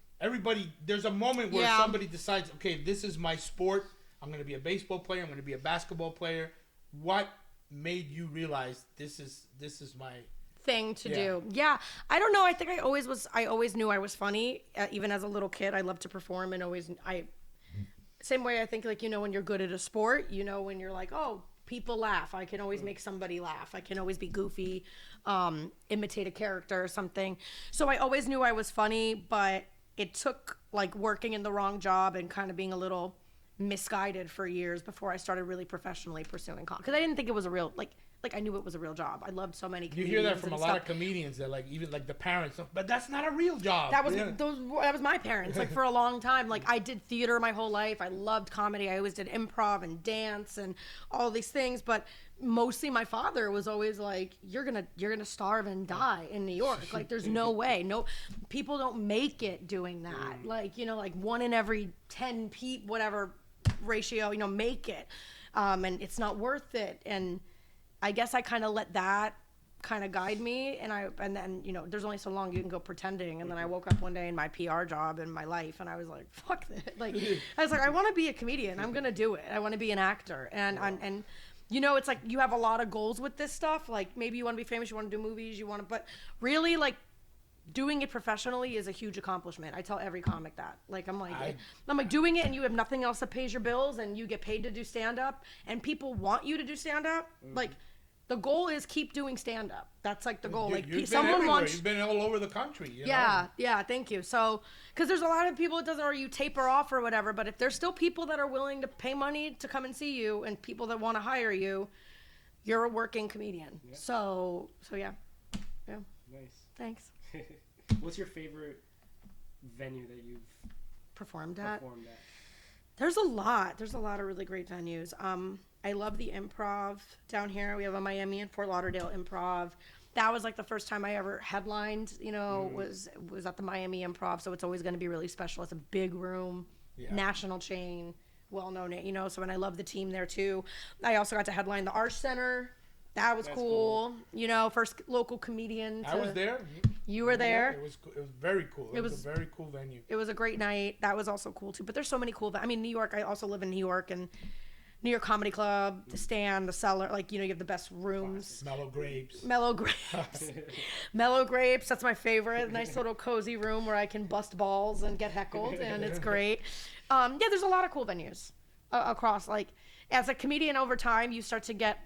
There's a moment where somebody decides, okay, this is my sport. I'm going to be a baseball player. I'm going to be a basketball player. What made you realize this is my thing to do? Yeah. I don't know. I think I always knew I was funny. Even as a little kid, I loved to perform and same way I think like, when you're good at a sport, when you're like, oh, people laugh. I can always make somebody laugh. I can always be goofy, imitate a character or something. So I always knew I was funny, but it took like working in the wrong job and kind of being a little misguided for years before I started really professionally pursuing comedy. Because I didn't think it was a real, like I knew it was a real job. I loved so many comedians. You hear that from a lot of comedians that like, even like the parents, but that's not a real job. That was my parents. Like for a long time, like I did theater my whole life. I loved comedy. I always did improv and dance and all these things. But mostly my father was always like, you're gonna starve and die in New York. Like there's no way. No, people don't make it doing that. Like, like 1 in every 10 whatever ratio, make it. And it's not worth it. And I guess I kind of let that kind of guide me, and then there's only so long you can go pretending. And then I woke up one day in my PR job in my life, and I was like, fuck that. Like I was like, I want to be a comedian. I'm gonna do it. I want to be an actor. And it's like you have a lot of goals with this stuff. Like maybe you want to be famous, you want to do movies, but really like doing it professionally is a huge accomplishment. I tell every comic that. Like I'm like doing it, and you have nothing else that pays your bills, and you get paid to do stand up, and people want you to do stand up. Like the goal is keep doing stand up. That's like the goal. Someone wants. You've been all over the country. Yeah. Thank you. So, because there's a lot of people it doesn't, or you taper off or whatever. But if there's still people that are willing to pay money to come and see you, and people that want to hire you, you're a working comedian. Yeah. So yeah. Nice. Thanks. What's your favorite venue that you've performed at? There's a lot. There's a lot of really great venues. I love the Improv down here. We have a Miami and Fort Lauderdale Improv. That was like the first time I ever headlined, was at the Miami Improv. So it's always going to be really special. It's a big room, national chain, well-known, So, and I love the team there too. I also got to headline the Arch Center. That was cool. First local comedian. I was there. You were there. Yeah, it was very cool. It was a very cool venue. It was a great night. That was also cool too. But there's so many cool. New York. I also live in New York, and New York Comedy Club, the Stand, the Cellar. You have the best rooms. Mellow Grapes. Mellow Grapes. That's my favorite. Nice little cozy room where I can bust balls and get heckled, and it's great. There's a lot of cool venues across. As a comedian, over time, you start to get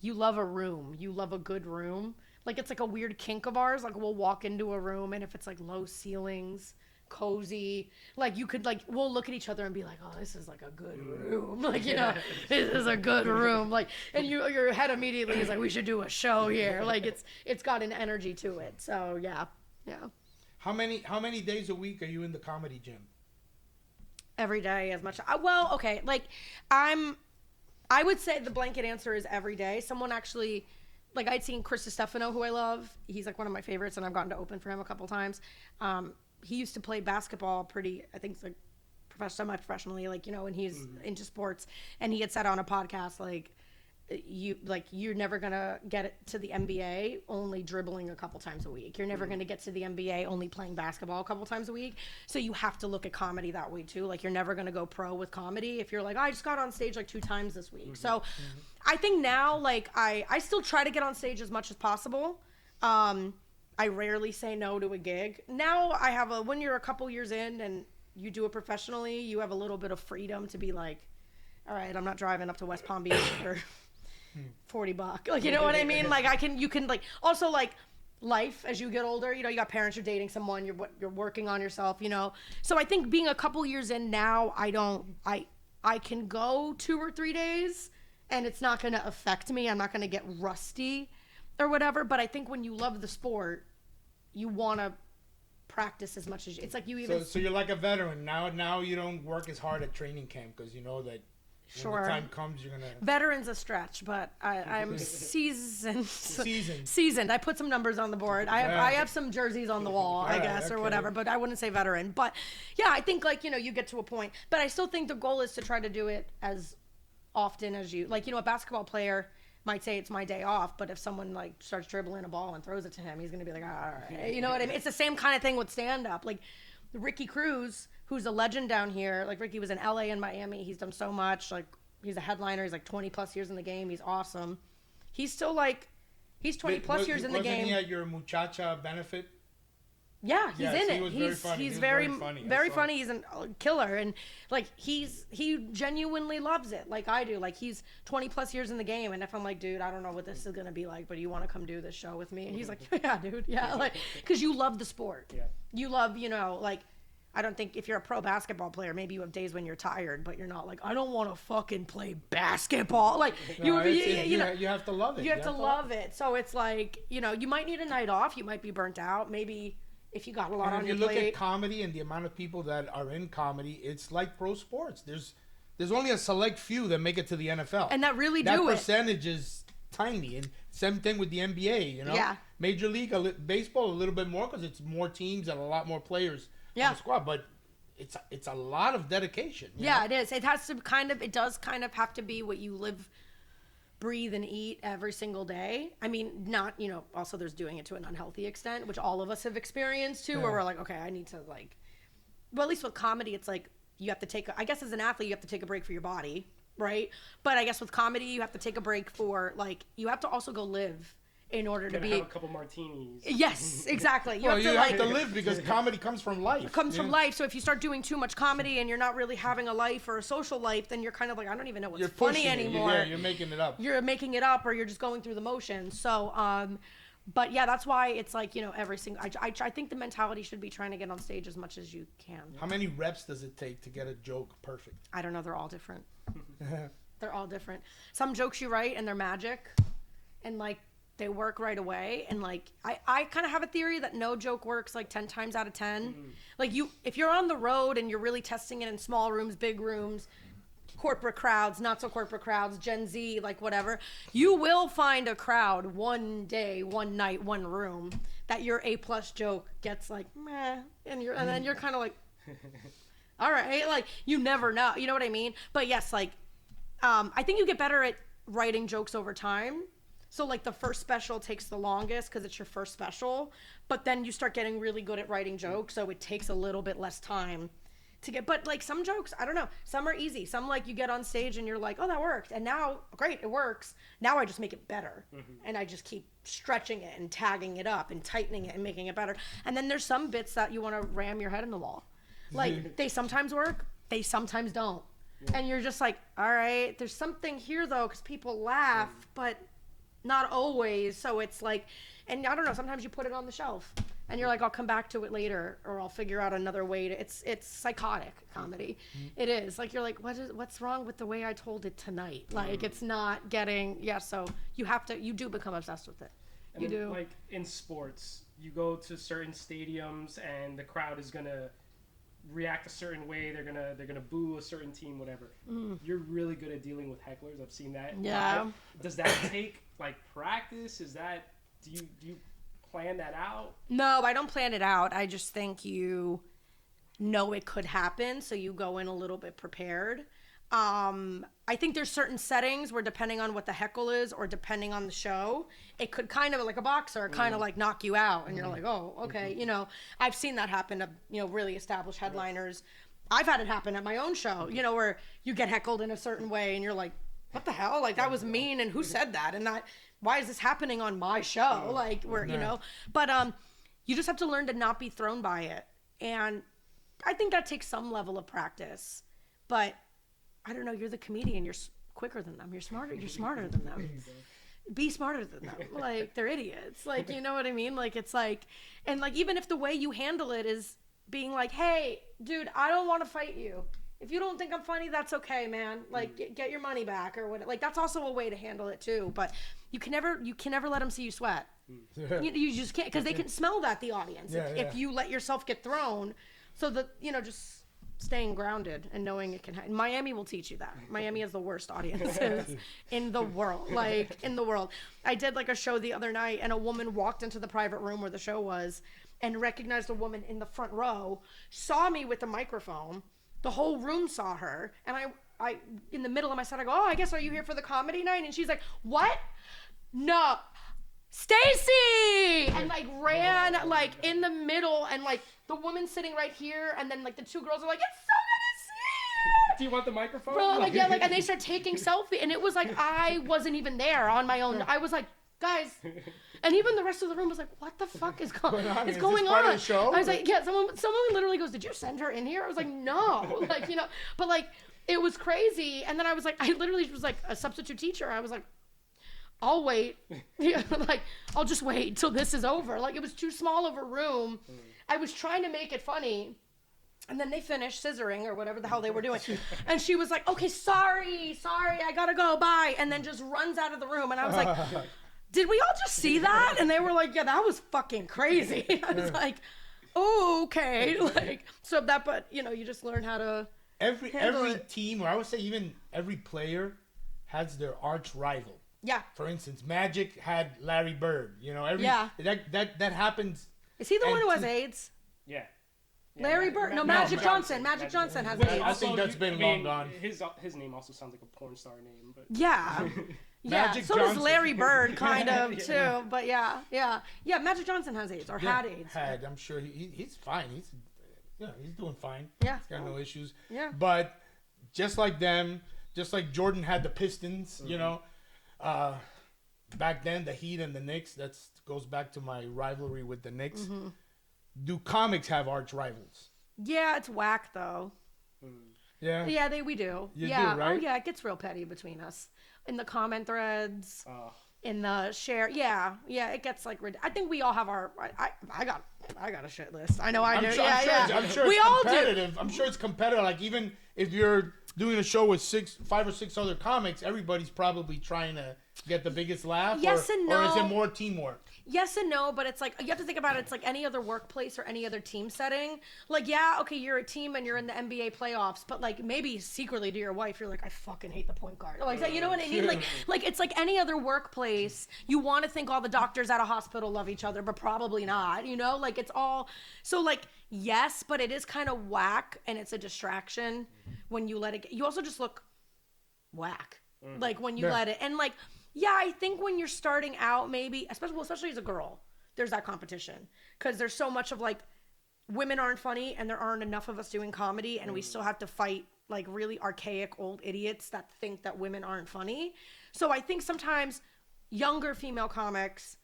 you love a room. You love a good room. It's like a weird kink of ours. We'll walk into a room, and if it's low ceilings, cozy, you could we'll look at each other and be like, oh, this is a good room. This is a good room. And your head immediately is we should do a show here. It's got an energy to it. So yeah. How many days a week are you in the comedy gym? Every day, as much. Well, okay. I would say the blanket answer is every day. Someone actually, I'd seen Chris Stefano, who I love. He's one of my favorites, and I've gotten to open for him a couple times. He used to play basketball I think semi-professionally, and he's into sports. And he had said on a podcast, you're never gonna get it to the NBA only dribbling a couple times a week. You're never gonna get to the NBA only playing basketball a couple times a week. So you have to look at comedy that way too. You're never gonna go pro with comedy if you're I just got on stage 2 times this week. So I think now I still try to get on stage as much as possible. I rarely say no to a gig. Now I have when you're a couple years in and you do it professionally, you have a little bit of freedom to be all right, I'm not driving up to West Palm Beach for $40. You know what I mean? You can also life as you get older, you got parents, you're dating someone, you're working on yourself, So I think being a couple years in now, I can go 2 or 3 days and it's not going to affect me. I'm not going to get rusty or whatever. But I think when you love the sport, you want to practice as much as it's you even. So you're like a veteran now. You don't work as hard at training camp because you know that. Sure. When the time comes, you're gonna. Veteran's a stretch, but I'm seasoned. Seasoned. I put some numbers on the board. I have some jerseys on the wall, I guess, or whatever. But I wouldn't say veteran. But yeah, I think you get to a point. But I still think the goal is to try to do it as often as you a basketball player might say it's my day off, but if someone starts dribbling a ball and throws it to him, he's gonna be all right. You know what I mean? It's the same kind of thing with stand up. Ricky Cruz, who's a legend down here. Ricky was in LA and Miami. He's done so much. He's a headliner. He's 20 plus years in the game. He's awesome. He's still he's 20 plus years in the game. Wasn't he at your muchacha benefit? Yeah, he's in it. He was very funny. He's very funny. Very funny. He's a killer, and he genuinely loves it, like I do. He's 20 plus years in the game, and if I'm dude, I don't know what this is gonna be like, but you want to come do this show with me? And he's yeah, dude, yeah, because you love the sport. Yeah. You love, I don't think if you're a pro basketball player, maybe you have days when you're tired, but you're not I don't want to fucking play basketball. You have to love it. You have to love it. So it's you might need a night off. You might be burnt out. Maybe if you got a lot on your plate. If you look at comedy and the amount of people that are in comedy, it's like pro sports. There's only a select few that make it to the NFL. And that really do it. That it. percentage is tiny. And same thing with the NBA, Yeah. Major League Baseball, a little bit more because it's more teams and a lot more players on the squad. But it's a lot of dedication. Yeah, it is. It has to it does kind of have to be what you live, breathe, and eat every single day. I mean, not, also there's doing it to an unhealthy extent, which all of us have experienced too, where we're okay, I need to well, at least with comedy, it's you have to I guess as an athlete, you have to take a break for your body, right? But I guess with comedy, you have to take a break for, you have to also go live in order to be have a couple martinis. Yes, exactly. You have to live because comedy comes from life. It comes from life. So if you start doing too much comedy and you're not really having a life or a social life, then you're kind of I don't even know what's funny anymore. You're making it up. You're making it up, or you're just going through the motions. So, but yeah, that's why it's every single. I think the mentality should be trying to get on stage as much as you can. How many reps does it take to get a joke perfect? I don't know. They're all different. They're all different. Some jokes you write and they're magic, and they work right away. And like, I kind of have a theory that no joke works like 10 times out of 10. Like if you're on the road and you're really testing it in small rooms, big rooms, corporate crowds, not so corporate crowds, Gen Z, like whatever, you will find a crowd one day, one night, one room that your A+ joke gets like meh, and then you're kind of like, all right, like you never know, you know what I mean? But yes, like I think you get better at writing jokes over time. So like the first special takes the longest because it's your first special, but then you start getting really good at writing jokes, so it takes a little bit less time to get. But like some jokes, I don't know, some are easy. Some like you get on stage and you're like, oh, that worked, and now great, it works. Now I just make it better, and I just keep stretching it and tagging it up and tightening it and making it better. And then there's some bits that you want to ram your head in the wall. Like they sometimes work, they sometimes don't, and you're just like, all right, there's something here though, because people laugh, but not always. So it's like, and I don't know, sometimes you put it on the shelf and you're like, I'll come back to it later, or I'll figure out another way to. It's psychotic comedy. It is like, you're like, what's wrong with the way I told it tonight? Like it's not getting. So you do become obsessed with it. And you then, do. like in sports, you go to certain stadiums and the crowd is gonna react a certain way. They're gonna boo a certain team, whatever. You're really good at dealing with hecklers. I've seen that. Yeah. Does that take like practice? Is that do you plan that out? No, I don't plan it out. I just think you know it could happen, so you go in a little bit prepared. I think there's certain settings where depending on what the heckle is or depending on the show, it could kind of like a boxer kind of like knock you out, and you're like, oh, okay. You know, I've seen that happen to, you know, really established headliners. I've had it happen at my own show, you know, where you get heckled in a certain way and you're like, what the hell? Like that was mean, and who said that? And that, why is this happening on my show? Like where, you know, but you just have to learn to not be thrown by it. And I think that takes some level of practice, but I don't know, you're the comedian, you're quicker than them, you're smarter than them. Be smarter than them. Like they're idiots. Like, you know what I mean? Like it's like, and like even if the way you handle it is being like, hey, dude, I don't want to fight you. If you don't think I'm funny, that's okay, man. Like get your money back or what. Like that's also a way to handle it too. But you can never let them see you sweat. You just can't, because they can smell that, the audience. If you let yourself get thrown. So that, you know, just staying grounded and knowing it can happen. Miami will teach you that. Miami has the worst audiences in the world. Like in the world. I did like a show the other night, and a woman walked into the private room where the show was and recognized a woman in the front row, saw me with the microphone. The whole room saw her, and I in the middle of my set, I go, oh, I guess, are you here for the comedy night? And she's like, what? No, Stacy! And like ran like in the middle, and like the woman sitting right here, and then like the two girls are like, it's so good to see you! Do you want the microphone? Bro, like yeah, like, and they start taking selfie, and it was like I wasn't even there on my own. I was like, guys, and even the rest of the room was like, what the fuck is going on? Is this part of the show? I was like, yeah, someone literally goes, did you send her in here? I was like, no. Like, you know, but like it was crazy. And then I was like, I literally was like a substitute teacher. I was like, I'll wait. Yeah, like I'll just wait till this is over. Like it was too small of a room. I was trying to make it funny. And then they finished scissoring or whatever the hell they were doing. And she was like, okay, sorry, I gotta go, bye. And then just runs out of the room. And I was like, did we all just see that? And they were like, yeah, that was fucking crazy. I was like, oh, okay. Like, so that, but you know, you just learn how to every it. team, or I would say even every player, has their arch rival. Yeah. For instance, Magic had Larry Bird. You know, that happens. Is he the one who has AIDS? Yeah. Larry Bird? No, Magic Johnson. Magic Johnson has AIDS. I think that's been long gone. His name also sounds like a porn star name, but Yeah. Yeah, Magic so does Johnson. Larry Bird, kind of, too. But yeah. Magic Johnson has AIDS, or had AIDS. I'm sure he's fine. He's doing fine. Yeah. He's got no issues. Yeah. But just like them, just like Jordan had the Pistons, you know, back then the Heat and the Knicks. That goes back to my rivalry with the Knicks. Mm-hmm. Do comics have arch rivals? Yeah, it's whack though. Yeah. Yeah, we do. You yeah. do, right? Oh yeah, it gets real petty between us in the comment threads. in the share. Yeah, it gets like I think we all have our. I got a shit list. I know I do. I'm sure we it's all competitive. do. I'm sure it's competitive. Like even if you're doing a show with 5 or 6 other comics, everybody's probably trying to get the biggest laugh. Yes and no. Or is it more teamwork? Yes and no, but it's like you have to think about it. It's like any other workplace or any other team setting. Like, yeah, okay, you're a team and you're in the NBA playoffs, but like maybe secretly to your wife, you're like, I fucking hate the point guard. Like, you know what I mean? Like it's like any other workplace. You want to think all the doctors at a hospital love each other, but probably not. You know, like it's all so like yes, but it is kind of whack and it's a distraction when you let it get. You also just look whack, like when you let it and like. Yeah, I think when you're starting out, maybe, especially as a girl, there's that competition. Because there's so much of, like, women aren't funny, and there aren't enough of us doing comedy, and we still have to fight, like, really archaic old idiots that think that women aren't funny. So I think sometimes younger female comics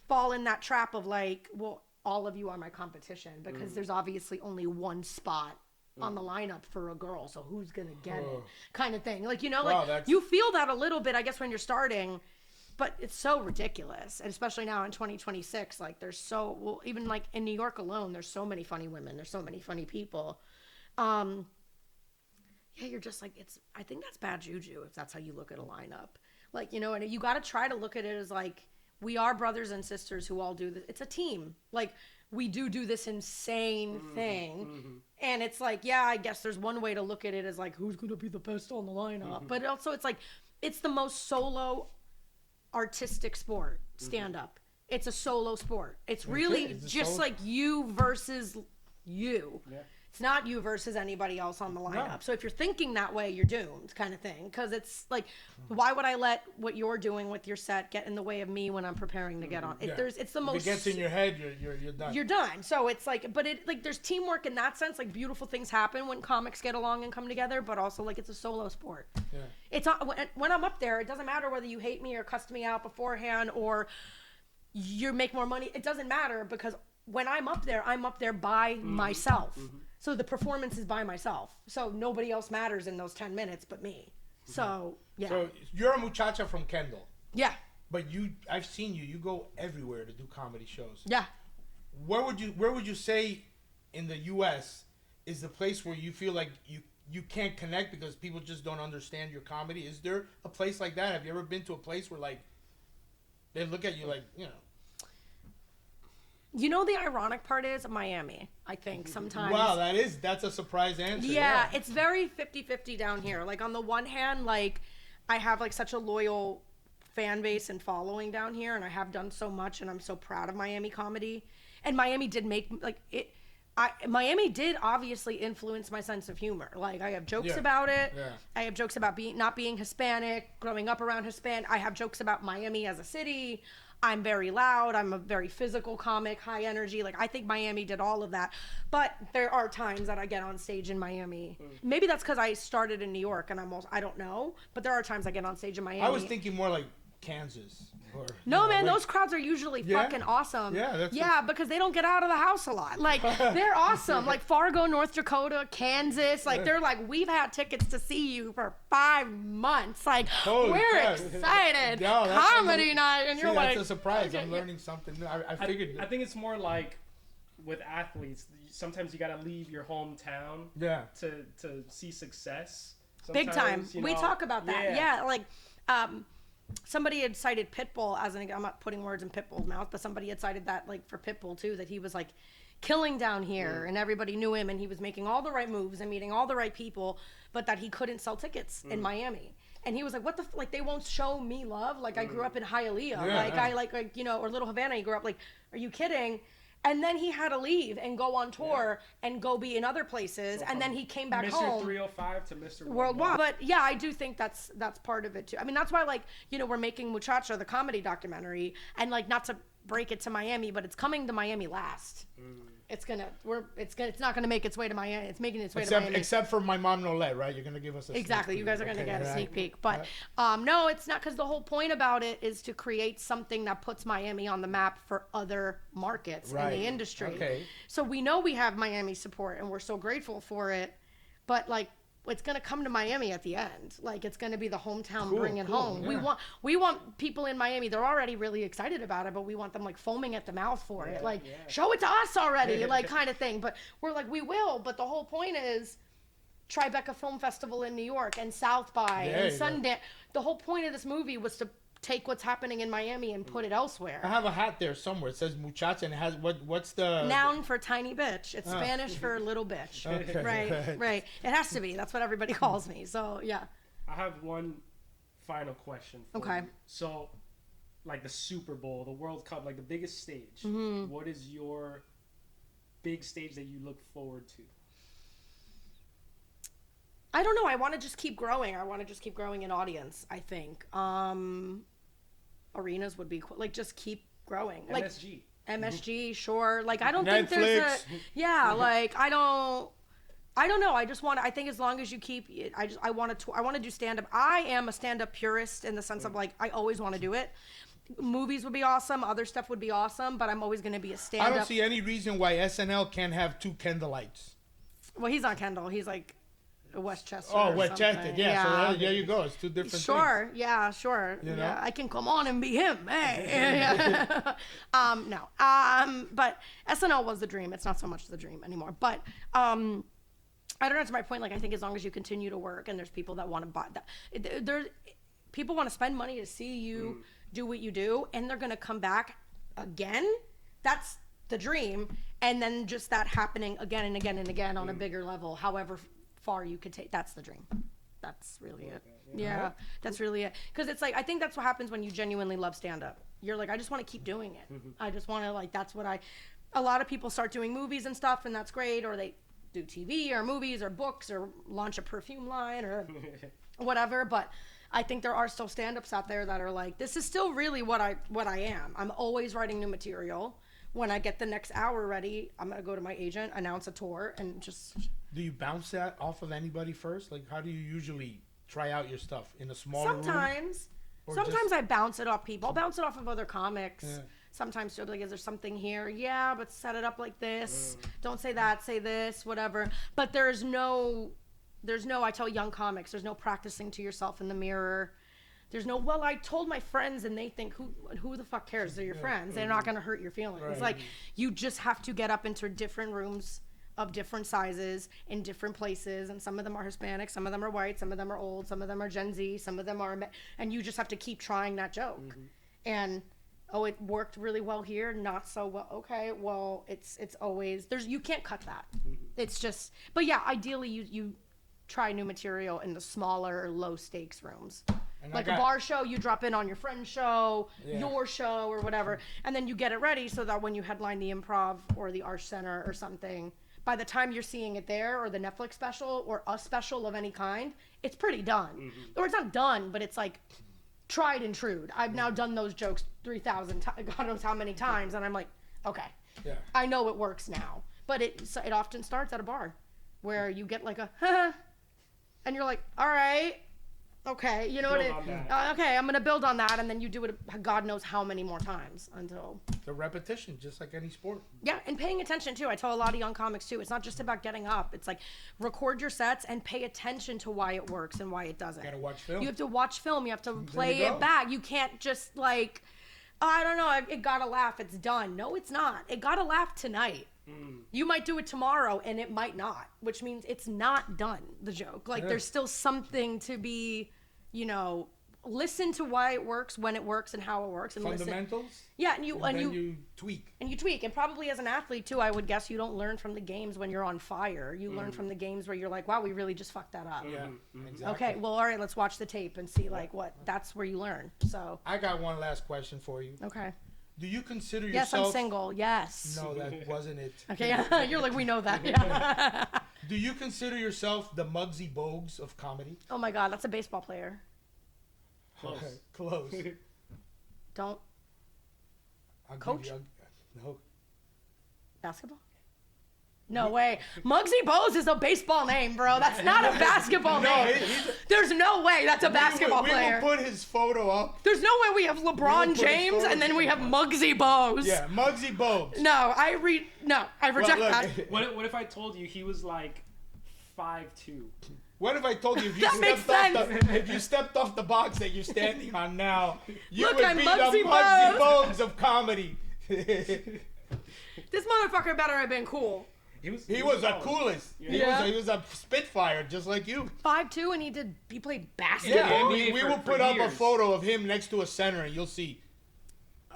fall in that trap of, like, well, all of you are my competition, because there's obviously only one spot on the lineup for a girl, so who's gonna get it kind of thing, like, you know, like you feel that a little bit, I guess, when you're starting, but it's so ridiculous, and especially now in 2026, like there's even like in New York alone, there's so many funny women, there's so many funny people. Yeah, you're just like, I think that's bad juju if that's how you look at a lineup, like, you know, and you got to try to look at it as like we are brothers and sisters who all do this. It's a team, like we do this insane thing. And it's like, yeah, I guess there's one way to look at it as like, who's going to be the best on the lineup? But also it's like, it's the most solo artistic sport, stand up. It's a solo sport. It's really just like you versus you. Yeah. It's not you versus anybody else on the lineup. No. So if you're thinking that way, you're doomed, kind of thing. Because it's like, why would I let what you're doing with your set get in the way of me when I'm preparing to get on? It's the most. If it gets in your head, you're done. You're done. So it's like, but it like there's teamwork in that sense. Like beautiful things happen when comics get along and come together. But also like it's a solo sport. Yeah. It's when I'm up there, it doesn't matter whether you hate me or cussed me out beforehand or you make more money. It doesn't matter because when I'm up there by myself. So the performance is by myself. So nobody else matters in those 10 minutes but me. So, yeah. So you're a muchacha from Kendall. Yeah. But I've seen you go everywhere to do comedy shows. Yeah. Where would you say in the US is the place where you feel like you can't connect because people just don't understand your comedy? Is there a place like that? Have you ever been to a place where like they look at you like, you know? You know, the ironic part is Miami, I think, sometimes. Wow, that's a surprise answer. Yeah, it's very 50-50 down here. Like, on the one hand, like, I have, like, such a loyal fan base and following down here, and I have done so much, and I'm so proud of Miami comedy. And Miami did make, like, it... Miami did obviously influence my sense of humor. Like, I have jokes about it. Yeah. I have jokes about not being Hispanic, growing up around Hispanic. I have jokes about Miami as a city. I'm very loud. I'm a very physical comic, high energy. Like, I think Miami did all of that. But there are times that I get on stage in Miami. Maybe that's because I started in New York and I don't know. But there are times I get on stage in Miami. I was thinking more like Kansas. No, man, those crowds are usually fucking awesome. Yeah, because they don't get out of the house a lot. Like, they're awesome. Like, Fargo, North Dakota, Kansas. Like, they're like, we've had tickets to see you for 5 months. Like, we're excited. Comedy night. And you're like... that's a surprise. I'm learning something new. I figured... I think it's more like with athletes, sometimes you got to leave your hometown to see success. Sometimes, big time. You know, we talk about that. Yeah, like... somebody had cited Pitbull as I'm not putting words in Pitbull's mouth, but somebody had cited that like for Pitbull too, that he was like killing down here and everybody knew him and he was making all the right moves and meeting all the right people, but that he couldn't sell tickets in Miami. And he was like, what the like they won't show me love? Like I grew up in Hialeah. I like you know, or Little Havana, you grew up like, are you kidding? And then he had to leave and go on tour and go be in other places. So and then he came back Mr. home. Mr. 305 to Mr. Worldwide. But yeah, I do think that's part of it too. I mean, that's why like, you know, we're making Muchacha, the comedy documentary, and like not to break it to Miami, but it's coming to Miami last. It's not gonna make its way to Miami. It's making its way to Miami. Except for My Mom No Let, right? You're gonna give us a exactly. You guys are gonna get a sneak peek, but no, it's not, because the whole point about it is to create something that puts Miami on the map for other markets in the industry. Okay. So we know we have Miami support, and we're so grateful for it. But like it's gonna come to Miami at the end. Like it's gonna be the hometown Cool, bringing cool, home. yeah. We want people in Miami. They're already really excited about it, but we want them like foaming at the mouth for it. Like show it to us already, like kind of thing. But we're like, we will. But the whole point is Tribeca Film Festival in New York and South by and Sundance. The whole point of this movie was to take what's happening in Miami and put it elsewhere. I have a hat there somewhere. It says muchacha and it has what's the noun for tiny bitch. It's Spanish for little bitch. Okay. Right. It has to be. That's what everybody calls me. So yeah. I have one final question for Okay. you. So, like the Super Bowl, the World Cup, like the biggest stage. Mm-hmm. What is your big stage that you look forward to? I don't know. I want to just keep growing. I want to just keep growing in audience, I think. Arenas would be cool. Like, just keep growing. Like, MSG. MSG, sure. Like, I don't think there's Netflix. yeah, like, I don't know. I just want to, I think as long as you keep, I want to do stand-up. I am a stand-up purist in the sense of, like, I always want to do it. Movies would be awesome. Other stuff would be awesome. But I'm always going to be a stand-up. I don't see any reason why SNL can't have 2 Kendallites. Well, he's not Kendall. He's, like, Westchester. Oh, or Westchester. something. Yeah. So there you go. It's 2 different things. Sure. Yeah, sure. You know? Yeah, I can come on and be him. Hey. No. But SNL was the dream. It's not so much the dream anymore. But I don't know. To my point, like, I think as long as you continue to work and there's people that want to buy that, people want to spend money to see you do what you do, and they're gonna come back again. That's the dream. And then just that happening again and again and again on a bigger level, however far you could take. That's the dream. That's really it. Yeah, that's really it. Because it's like, I think that's what happens when you genuinely love stand-up. You're like, I just want to keep doing it. I just want to, like, that's what a lot of people start doing movies and stuff, and that's great, or they do TV or movies or books or launch a perfume line or whatever. But I think there are still stand-ups out there that are like, this is still really what I am. I'm always writing new material. When I get the next hour ready, I'm going to go to my agent, announce a tour, and just... Do you bounce that off of anybody first? Like, how do you usually try out your stuff? In a smaller room? Sometimes I bounce it off people. I'll bounce it off of other comics. Yeah. Sometimes you'll be like, is there something here? Yeah, but set it up like this. Don't say that, say this, whatever. But there's no, I tell young comics, there's no practicing to yourself in the mirror. There's no, well, I told my friends and they think, who the fuck cares? They're your friends. They're not going to hurt your feelings. Right. Like, you just have to get up into different rooms of different sizes in different places. And some of them are Hispanic, some of them are white, some of them are old, some of them are Gen Z, some of them are, and you just have to keep trying that joke. And, oh, it worked really well here, not so well. Okay, well, it's always, you can't cut that. It's just, but yeah, ideally you try new material in the smaller, low stakes rooms. And like a bar show, you drop in on your friend's show, your show, or whatever, and then you get it ready so that when you headline the Improv or the Arts Center or something, by the time you're seeing it there, or the Netflix special, or a special of any kind, it's pretty done. Or it's not done, but it's like tried and true. I've now done those jokes 3,000 times, God knows how many times, and I'm like, okay, I know it works now. But it often starts at a bar, where you get like a, and you're like, all right. Okay, you know what okay, I'm gonna build on that, and then you do it God knows how many more times until the repetition, just like any sport. Yeah, and paying attention too. I tell a lot of young comics too, it's not just about getting up. It's like, record your sets and pay attention to why it works and why it doesn't. You gotta watch film. You have to watch film. You have to play it back. You can't just like, oh, I don't know, it got a laugh, it's done. No, it's not. It got a laugh tonight. You might do it tomorrow and it might not, which means it's not done, the joke. Like, there's still something to be, listen to why it works, when it works, and how it works. And fundamentals? Listen. Yeah, and you tweak. And you tweak. And probably as an athlete too, I would guess you don't learn from the games when you're on fire. You learn from the games where you're like, wow, we really just fucked that up. Yeah, exactly. Okay, well, all right, let's watch the tape and see that's where you learn. So I got one last question for you. Okay. Do you consider yourself... Yes, I'm single. Yes. No, that wasn't it. Okay, you're like, we know that. Yeah. Do you consider yourself the Muggsy Bogues of comedy? Oh my God, that's a baseball player. Close. Close. Don't. I'll Coach? No. Basketball? No way. Muggsy Bogues is a baseball name, bro. That's not a basketball name. There's no way that's a basketball player. We will put his photo up. There's no way we have LeBron James and then we have Muggsy Bogues. Yeah, Muggsy Bogues. No, I reject that. What if I told you he was like 5'2"? What if I told you if you stepped off the box that you're standing on now, you Look, would I'm be Muggsy the Muggsy Bogues. Bogues of comedy. This motherfucker better have been cool. He was the solid. coolest. Yeah. He was a Spitfire, just like you. 5'2", and he played basketball. Yeah, NBA we for- will for put up a years. photo of him next to a center, and you'll see.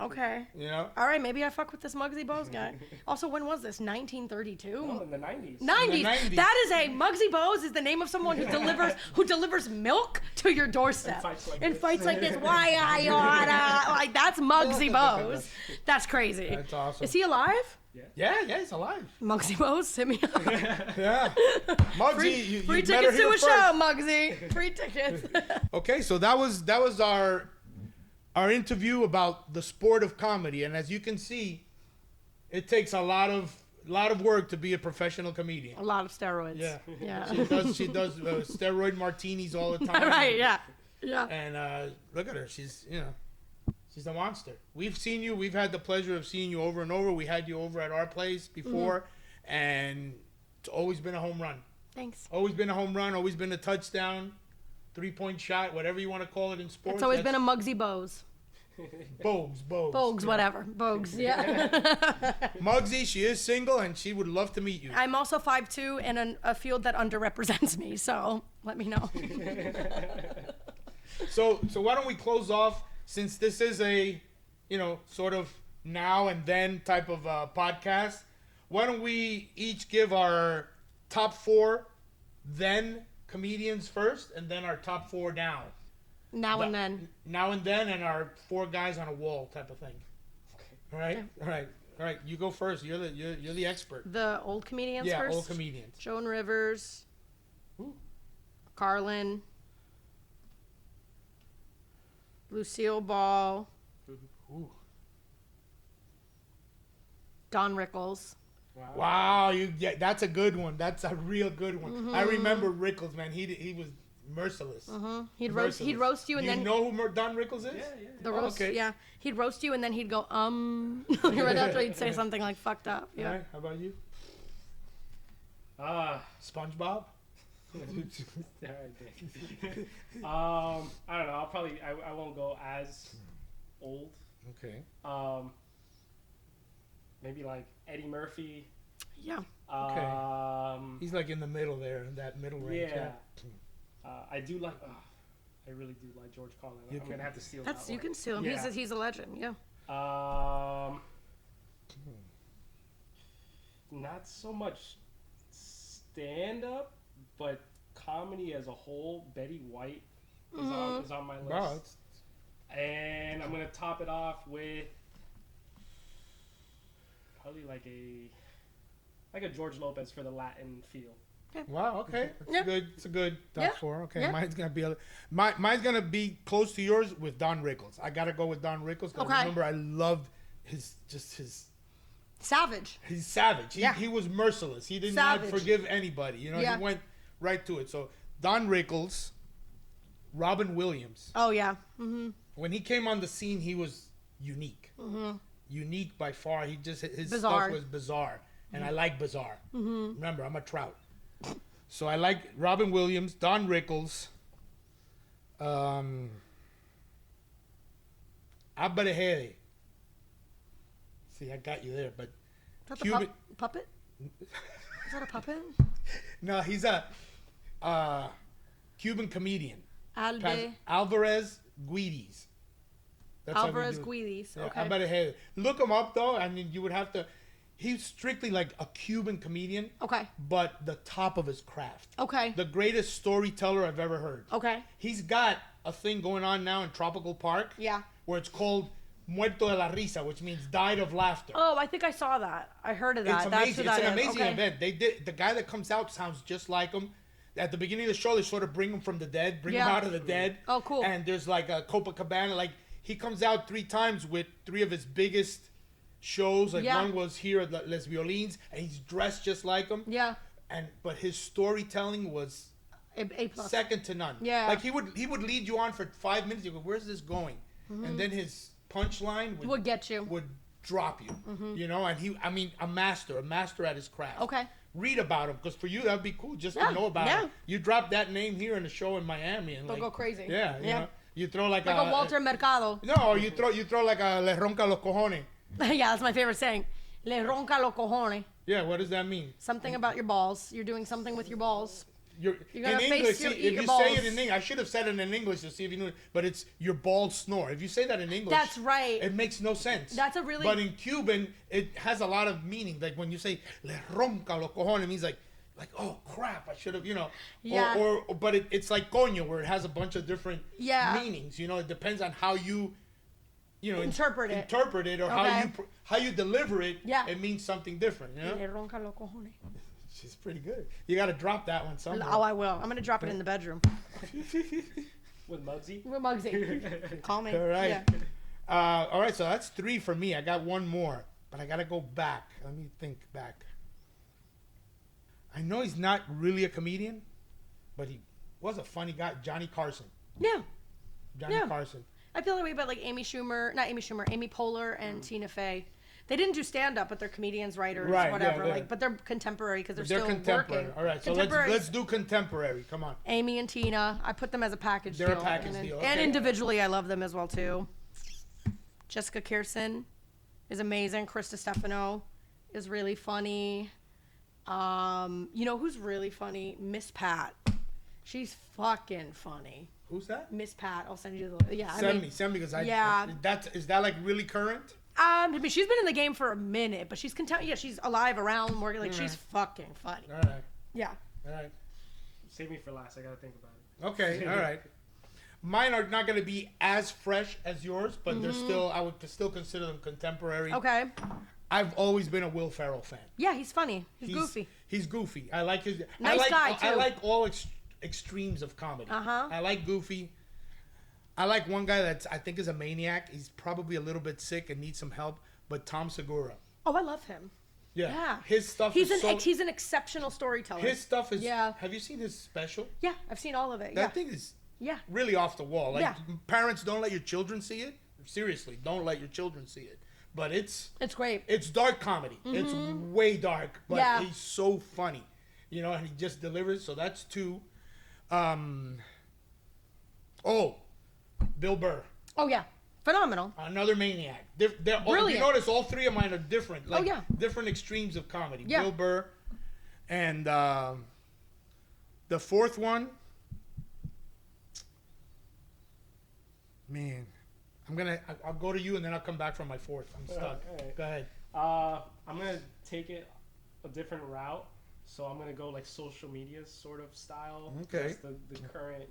Okay. You know. All right, maybe I fuck with this Muggsy Bogues guy. Also, when was this? 1932. Oh, in the 90s. 90s. 90s. That is a Muggsy Bogues is the name of someone who delivers milk to your doorstep And fights like this. Why I oughta like that's Muggsy Bogues. That's crazy. That's awesome. Is he alive? Yeah, he's alive. Muggsy Bogues, hit me up. Yeah. Muggsy, Free you better tickets to hear a first. show, Muggsy. Free tickets. Okay, so that was our interview about the sport of comedy, and as you can see, it takes a lot of work to be a professional comedian. A lot of steroids. Yeah. Yeah. She does steroid martinis all the time. Right. Yeah. Yeah. And look at her. She's a monster. We've seen you. We've had the pleasure of seeing you over and over. We had you over at our place before, and it's always been a home run. Thanks. Always been a home run. Always been a touchdown, 3-point shot, whatever you want to call it in sports. It's always been a Muggsy Bogues. Bogues. Bogues, whatever. Bogues. Yeah. Muggsy, she is single, and she would love to meet you. I'm also 5'2" in a field that underrepresents me, so let me know. So why don't we close off, since this is a, sort of now and then type of podcast. Why don't we each give our top 4 then comedians first, and then our top 4 now. Now and then. Now and then, and our 4 guys on a wall type of thing. All right, Yeah. all right. You go first. You're the expert. The old comedians Yeah, first? old comedians. Joan Rivers. Ooh. Carlin. Lucille Ball. Ooh. Don Rickles. Wow, that's a good one. That's a real good one. Mm-hmm. I remember Rickles, man. He was merciless. He'd Merciless. roast you and then You know who Don Rickles is? Yeah. the roast. okay. Yeah, he'd roast you and then he'd go right after he'd say something like fucked up. All Yeah. right, how about you? SpongeBob? I don't know. I won't go as old. Okay. Maybe like Eddie Murphy. Yeah. He's like in the middle there, in that middle range. Yeah. I do like. I really do like George Carlin. I'm gonna have to steal That's that you one. can steal him. Yeah. He's a legend. Yeah. Not so much stand up, but comedy as a whole. Betty White is on my list. Wow, And I'm gonna top it off with probably like a George Lopez for the Latin feel. wow, okay. That's Yeah. good. It's a good top Yeah. 4. Okay, Yeah. mine's gonna be close to yours with Don Rickles. I gotta go with Don Rickles. 'Cause Okay. Remember, I loved his. Savage. He's savage. Yeah. He was merciless. He did not Savage. forgive anybody. Yeah. He went right to it. So Don Rickles, Robin Williams. Oh yeah. Mm-hmm. When he came on the scene, he was unique. Unique by far. His Bizarre. stuff was bizarre, and I like bizarre. Remember, I'm a trout, so I like Robin Williams, Don Rickles, Abadahele. See, I got you there, but Is that the Cuban. puppet? Is that a puppet? No, he's a Cuban comedian. Alvarez Guides. That's how we Alvarez do it. Guides. Yeah, Okay. I better have look him up though. I mean, you would have to. He's strictly like a Cuban comedian, Okay. but the top of his craft. Okay. The greatest storyteller I've ever heard. Okay. He's got a thing going on now in Tropical Park. Yeah. Where it's called Muerto de la Risa, which means died of laughter. Oh, I think I saw that. I heard of that. It's That's amazing. who It's that an is. amazing Okay. event. They did. The guy that comes out sounds just like him. At the beginning of the show, they sort of bring him from the dead, bring him Yeah. out of the dead. Oh, cool. And there's like a Copacabana. Like he comes out 3 times with 3 of his biggest shows. Like Yeah. one was here at Les Violins, and he's dressed just like him. Yeah. But his storytelling was A plus. second to none. Yeah. Like he would lead you on for 5 minutes. You go, where's this going? And then his punchline Would get you. would drop you. You know, and a master at his craft. Okay. Read about him, because for you that'd be cool just Yeah, to know about yeah. him. You drop that name here in a show in Miami, and They'll go crazy. Yeah, you Yeah. know, you throw like Like a Walter Mercado. No, or you throw like a le ronca los cojones. Yeah, that's my favorite saying. Le ronca los cojones. Yeah, what does that mean? Something about your balls. You're doing something with your balls. You're gonna in face English. your- See, eat if your you say it balls. in English, I should have said it in English to see if you knew it. But it's your balls snore. If you say that in English, That's right. It makes no sense. That's a really- But in Cuban, it has a lot of meaning. Like when you say le ronca los cojones, it means like oh crap, I should have, you know. Yeah. But it's like coño, where it has a bunch of different Yeah. meanings. You know, it depends on how you know, Interpret it. interpret it, or Okay. how you deliver it. Yeah. It means something different. You know. Le ronca los cojones. She's pretty good. You got to drop that one somewhere. Oh, I will. I'm gonna drop it in the bedroom. With Muggsy. With Muggsy. Call me. All right. Yeah. All right, so that's 3 for me. I got one more, but I got to go back. Let me think back. I know he's not really a comedian, but he was a funny guy. Johnny Carson. Yeah. Johnny Yeah. Carson. I feel that way about like Amy Poehler and Tina Fey. They didn't do stand up, but they're comedians, writers, Right, yeah, whatever. yeah. Like, but they're contemporary because they're They're still contemporary. working. All right, so let's do contemporary. Come on. Amy and Tina, I put them as a package They're a deal. package and, deal, And okay. individually, I love them as well too. Jessica Kirson is amazing. Krista Stefano is really funny. You know who's really funny? Miss Pat. She's fucking funny. Who's that? Miss Pat. I'll send you the Send me because Yeah. Is that like really current? I mean, she's been in the game for a minute, but she's Yeah, she's alive around more. Like she's fucking funny. All right. Yeah. All right. Save me for last. I gotta think about it. Okay. All right. Mine are not going to be as fresh as yours, but they're still. I would still consider them contemporary. Okay. I've always been a Will Ferrell fan. Yeah, he's funny. He's goofy. He's goofy. I like his. Nice guy, I too. like all extremes of comedy. Uh-huh. I like goofy. I like one guy that I think is a maniac. He's probably a little bit sick and needs some help. But Tom Segura. Oh, I love him. Yeah. Yeah. His stuff He's is he's an exceptional storyteller. His stuff is. Yeah. Have you seen his special? Yeah, I've seen all of it. That thing is Yeah. really off the wall. Like Yeah. parents, don't let your children see it. Seriously, don't let your children see it. But it's great. It's dark comedy. It's way dark, but Yeah. he's so funny, you know, and he just delivers. So that's 2. Bill Burr, Oh yeah, phenomenal. another maniac. They're you Brilliant. notice all 3 of mine are different. Like, yeah. different extremes of comedy. Yeah. Bill Burr, and the 4th one, man, I'll go to you and then I'll come back from my 4th. I'm stuck. All right. Go ahead. I'm gonna take it a different route. So I'm gonna go like social media sort of style. Okay. Just the current,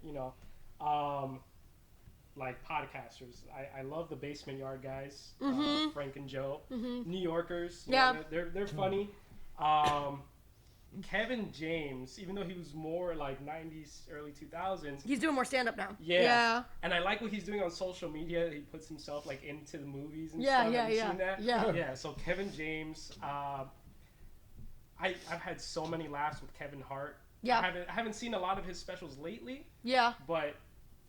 like podcasters. I love the Basement Yard guys, Frank and Joe, New Yorkers. You Yeah. know, they're funny. Kevin James, even though he was more like 90s, early 2000s. He's doing more stand up now. Yeah. And I like what he's doing on social media. He puts himself like into the movies and Yeah, stuff. yeah, Have you yeah. seen that? Yeah. Yeah. So Kevin James, I've had so many laughs with Kevin Hart. Yeah. I haven't seen a lot of his specials lately, Yeah. but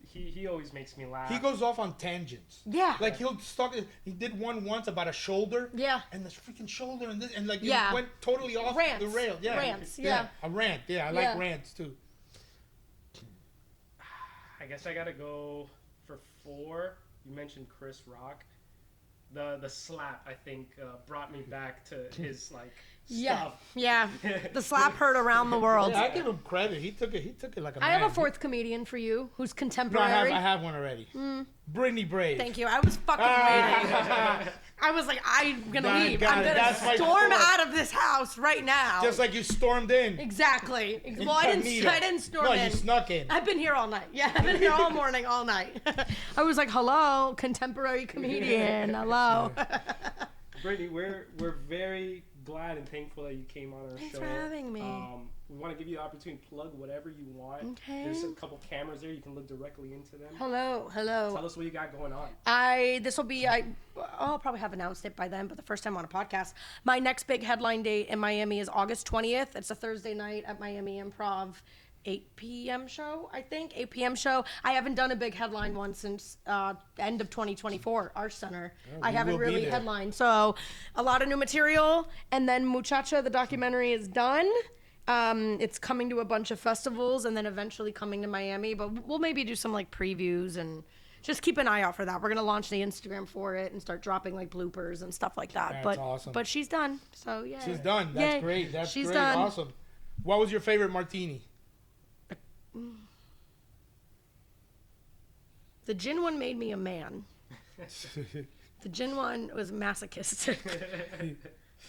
he always makes me laugh. He goes off on tangents. Yeah. Like he did one once about a shoulder. Yeah. And this freaking shoulder and this and like Yeah. it went totally off Rants. the rail. Yeah. Rants, yeah. A rant. Yeah, I Yeah. like rants too. I guess I gotta go for 4. You mentioned Chris Rock. The slap, I think, brought me back to his like Yeah. stuff. Yeah. The slap heard around the world. Yeah, I give him credit. He took it like a I man. have a 4th comedian for you who's No, contemporary. I have one already. Brittany Brave. Thank you. I was fucking waiting. I was like, I'm gonna Got it, leave. got I'm it. That's my gonna storm 4th. out of this house right now. Just like you stormed in. Exactly. Well, I Incognito. didn't storm No, in. you snuck in. I've been here all night. Yeah, I've been here all morning, all night. I was like, hello, contemporary comedian. Hello. Brittany, we're very glad and thankful that you came on our Thanks show. for having me. We want to give you the opportunity to plug whatever you want. Okay. There's a couple cameras there. You can look directly into them. Hello. Tell us what you got going on. I'll probably have announced it by then, but the first time on a podcast. My next big headline date in Miami is August 20th. It's a Thursday night at Miami Improv. 8 p.m. show, I think. 8 p.m. show. I haven't done a big headline one since end of 2024, Arts Center. I haven't really headlined. So a lot of new material. And then Muchacha, the documentary, is done. It's coming to a bunch of festivals and then eventually coming to Miami. But we'll maybe do some like previews and just keep an eye out for that. We're going to launch the Instagram for it and start dropping like bloopers and stuff like that. That's awesome. But she's done. So yeah. She's done. That's Yay. great. That's she's great. Done. Awesome. What was your favorite martini? The gin one made me a man. The gin one was masochistic.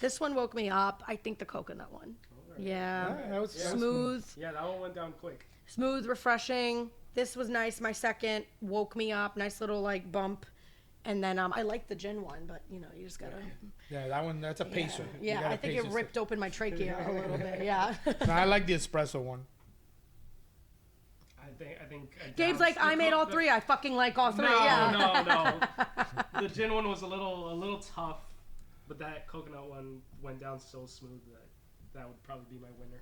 This one woke me up. I think the coconut one. Right. Yeah. That was Smooth. Yeah, that one went down quick. Smooth, refreshing. This was nice. My second woke me up. Nice little like bump. And then I like the gin one, but you know, you just gotta. Yeah, that one. That's a pacer. Yeah, I think it ripped open my trachea a little bit. Yeah. No, I like the espresso one. I think. Gabe's like, I made all three. I fucking like all three. No, Yeah. no. The gin one was a little tough, but that coconut one went down so smooth that would probably be my winner.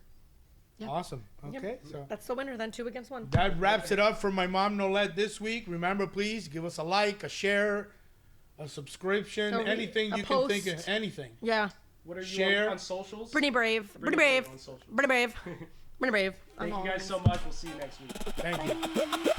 Yep. Awesome. Okay, so That's the winner then, 2 against 1. that wraps it up for my mom Nolette this week. Remember, please give us a like, a share, a subscription, anything a you post. can think of, anything. Yeah. What are you Share. on socials? Brittany Brave. Brittany Brittany Brave. on socials. Brittany Brave. Brittany Brave. Thank you guys so much. We'll see you next week. Thank you.